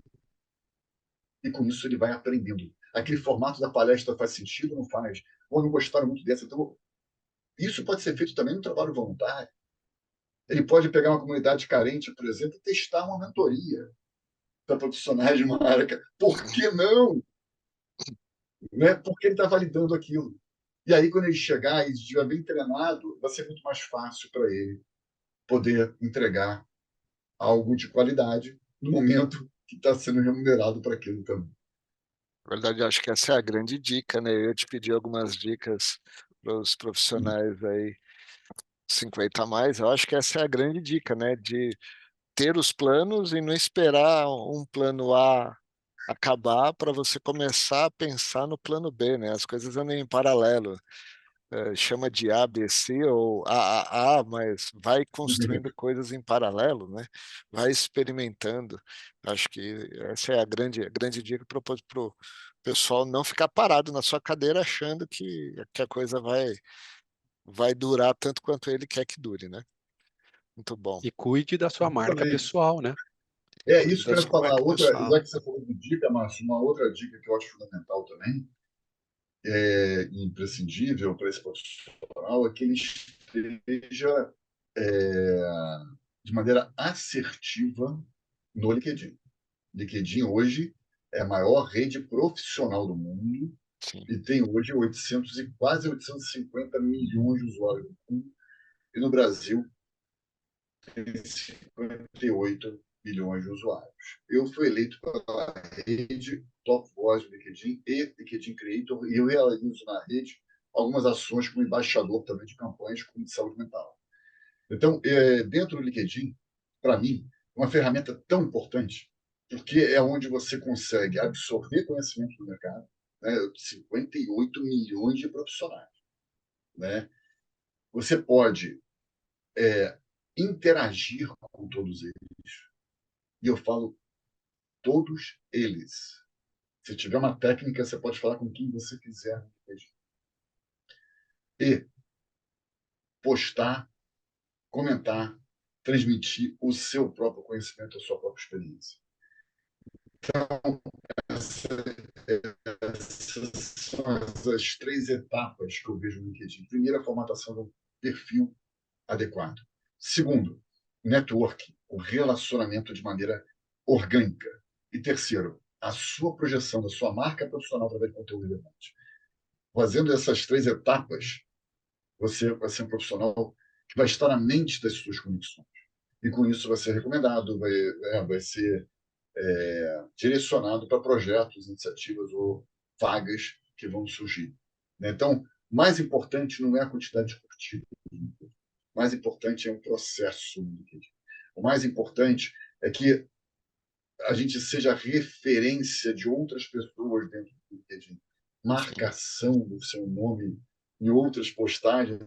E com isso ele vai aprendendo. Aquele formato da palestra faz sentido ou não faz? Ou não gostaram muito dessa? Então, isso pode ser feito também no trabalho voluntário. Ele pode pegar uma comunidade carente, por exemplo, e testar uma mentoria para profissionais de uma área. Por que não? Né? Porque ele está validando aquilo. E aí, quando ele chegar e estiver bem treinado, vai ser muito mais fácil para ele poder entregar algo de qualidade no momento que está sendo remunerado para aquilo também. Na verdade, acho que essa é a grande dica, né? Eu ia te pedir algumas dicas para os profissionais aí 50 a mais. Eu acho que essa é a grande dica, né? De ter os planos e não esperar um plano A acabar para você começar a pensar no plano B, né? As coisas andam em paralelo. Chama de A, B, C ou AAA, mas vai construindo coisas em paralelo, né? Vai experimentando. Acho que essa é a grande dica para o pessoal não ficar parado na sua cadeira achando que a coisa vai durar tanto quanto ele quer que dure, né? Muito bom. E cuide da sua marca Exatamente. pessoal, né? É Cuide isso que da eu ia sua falar. marca Outra, pessoal. já que você falou de dica, Márcio, uma outra dica que eu acho fundamental também, imprescindível para esse profissional, é que ele esteja de maneira assertiva no LinkedIn. LinkedIn hoje é a maior rede profissional do mundo Sim. e tem hoje 800 e quase 850 milhões de usuários no mundo. E no Brasil tem 58 milhões de usuários. Eu fui eleito pela rede Top Voice do LinkedIn e LinkedIn Creator, e eu realizo na rede algumas ações como embaixador também de campanhas como de saúde mental. Então, dentro do LinkedIn, para mim, é uma ferramenta tão importante, porque é onde você consegue absorver conhecimento do mercado, né? 58 milhões de profissionais. Né? Você pode interagir com todos eles. E eu falo todos eles. Se tiver uma técnica, você pode falar com quem você quiser. E postar, comentar, transmitir o seu próprio conhecimento, a sua própria experiência. essas são as 3 etapas que eu vejo no LinkedIn. Primeiro, a formatação de um perfil adequado. Segundo, network, o relacionamento de maneira orgânica. E terceiro, a sua projeção da sua marca profissional através de conteúdo relevante. Fazendo essas 3 etapas, você vai ser um profissional que vai estar na mente das suas conexões. E com isso vai ser recomendado, vai ser direcionado para projetos, iniciativas ou vagas que vão surgir. Então, mais importante não é a quantidade de curtidas. O mais importante é o processo do LinkedIn. O mais importante é que a gente seja referência de outras pessoas dentro do LinkedIn. Marcação do seu nome em outras postagens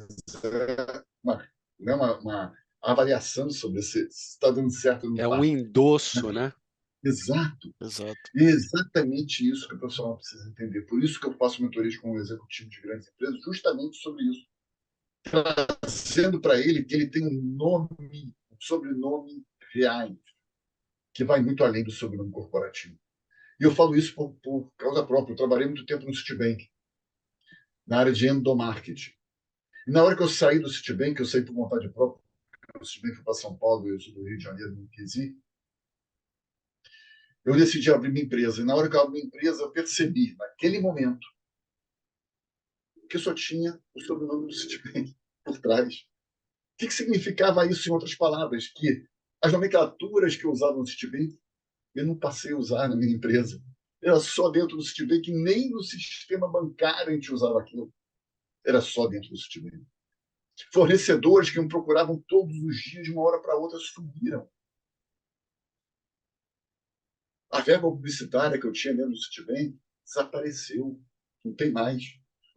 uma avaliação sobre se está dando certo ou não É um está. endosso, né? Exato. Exato. E é exatamente isso que o profissional precisa entender. Por isso que eu faço mentorias com um executivo de grandes empresas, justamente sobre isso. Trazendo para ele que ele tem um nome, um sobrenome reais, que vai muito além do sobrenome corporativo. E eu falo isso por causa própria. Eu trabalhei muito tempo no Citibank, na área de endomarketing. E na hora que eu saí do Citibank, eu saí por vontade própria, o Citibank foi para São Paulo, eu sou do Rio de Janeiro, no QZ, eu decidi abrir minha empresa. E na hora que eu abri minha empresa, eu percebi, naquele momento, que só tinha o sobrenome do Citibank por trás. O que significava isso, em outras palavras? Que as nomenclaturas que eu usava no Citibank, eu não passei a usar na minha empresa. Era só dentro do Citibank, nem no sistema bancário a gente usava aquilo. Era só dentro do Citibank. Fornecedores que me procuravam todos os dias, de uma hora para outra, sumiram. A verba publicitária que eu tinha dentro do Citibank desapareceu. Não tem mais.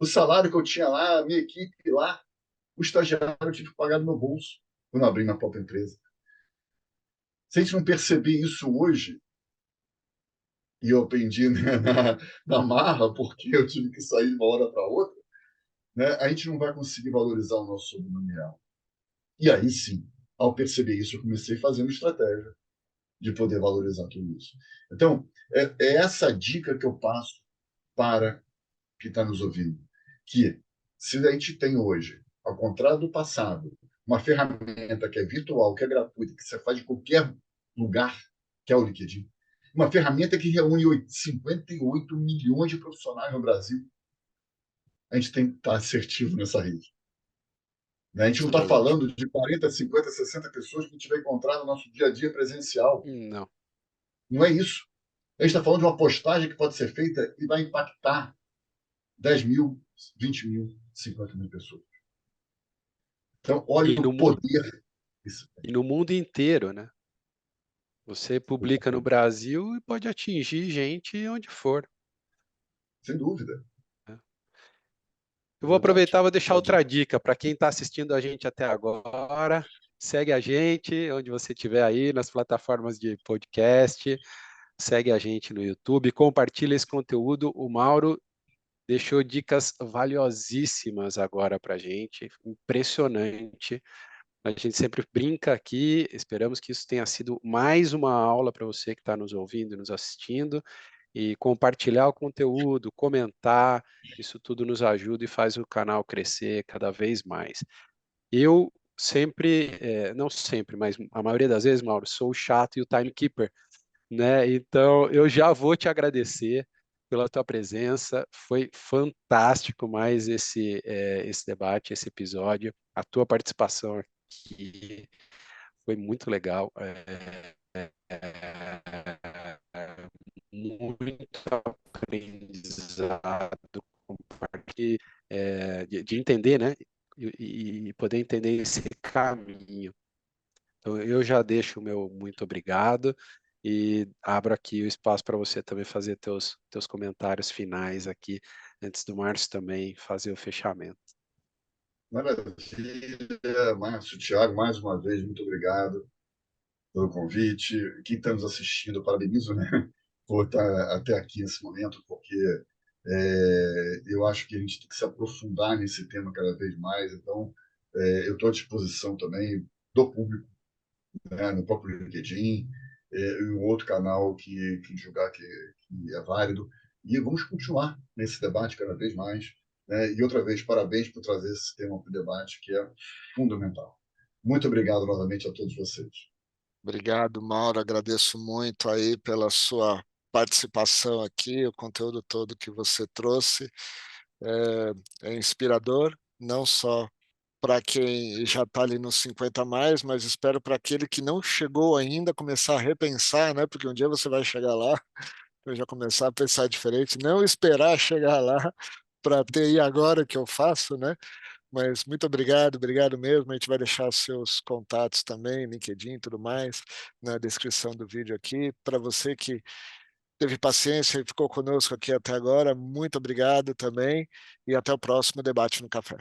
O salário que eu tinha lá, a minha equipe lá, o estagiário eu tive que pagar no meu bolso quando eu abri minha própria empresa. Se a gente não perceber isso hoje, e eu aprendi na marra, porque eu tive que sair de uma hora para outra, né, a gente não vai conseguir valorizar o nosso sobrenome real. E aí sim, ao perceber isso, eu comecei fazendo estratégia de poder valorizar tudo isso. Então, é essa dica que eu passo para quem está nos ouvindo, que se a gente tem hoje, ao contrário do passado, uma ferramenta que é virtual, que é gratuita, que você faz de qualquer lugar, que é o LinkedIn, uma ferramenta que reúne 58 milhões de profissionais no Brasil, a gente tem que estar assertivo nessa rede. A gente não Isso é está verdade. falando de 40, 50, 60 pessoas que a gente vai encontrar no nosso dia a dia presencial. Não. Não é isso. A gente está falando de uma postagem que pode ser feita e vai impactar 10 mil, 20 mil, 50 mil pessoas. Então, olha E o no mundo, poder disso. e no mundo inteiro, né? Você publica no Brasil e pode atingir gente onde for, Sem dúvida. né? Eu vou Verdade. aproveitar e vou deixar Boa outra dica. dica para quem está assistindo a gente até agora. Segue a gente onde você estiver aí, nas plataformas de podcast. Segue a gente no YouTube, compartilha esse conteúdo. O Mauro deixou dicas valiosíssimas agora para a gente, impressionante. A gente sempre brinca aqui, esperamos que isso tenha sido mais uma aula para você que está nos ouvindo e nos assistindo, e compartilhar o conteúdo, comentar, isso tudo nos ajuda e faz o canal crescer cada vez mais. Eu sempre, não sempre, mas a maioria das vezes, Mauro, sou o chato e o timekeeper, né? Então, eu já vou te agradecer pela tua presença. Foi fantástico mais esse debate, esse episódio. A tua participação aqui foi muito legal. Muito aprendizado, de entender, né? E poder entender esse caminho. Então, eu já deixo o meu muito obrigado e abro aqui o espaço para você também fazer teus comentários finais aqui, antes do Márcio também fazer o fechamento. Maravilha, Márcio, Thiago, mais uma vez, muito obrigado pelo convite. Quem está nos assistindo, parabenizo, né, por estar até aqui nesse momento, porque eu acho que a gente tem que se aprofundar nesse tema cada vez mais. Então, eu estou à disposição também do público, né, no próprio LinkedIn. e um outro canal que julgar que é válido. E vamos continuar nesse debate cada vez mais. Né? E outra vez, parabéns por trazer esse tema para o debate, que é fundamental. Muito obrigado novamente a todos vocês. Obrigado, Mauro. Agradeço muito aí pela sua participação aqui, o conteúdo todo que você trouxe. É inspirador, não só para quem já está ali nos 50 a mais, mas espero para aquele que não chegou ainda começar a repensar, né? Porque um dia você vai chegar lá, eu já começar a pensar diferente, não esperar chegar lá para ter e agora que eu faço, né? Mas muito obrigado, obrigado mesmo. A gente vai deixar os seus contatos também, LinkedIn e tudo mais, na descrição do vídeo aqui. Para você que teve paciência e ficou conosco aqui até agora, muito obrigado também e até o próximo Debate no Café.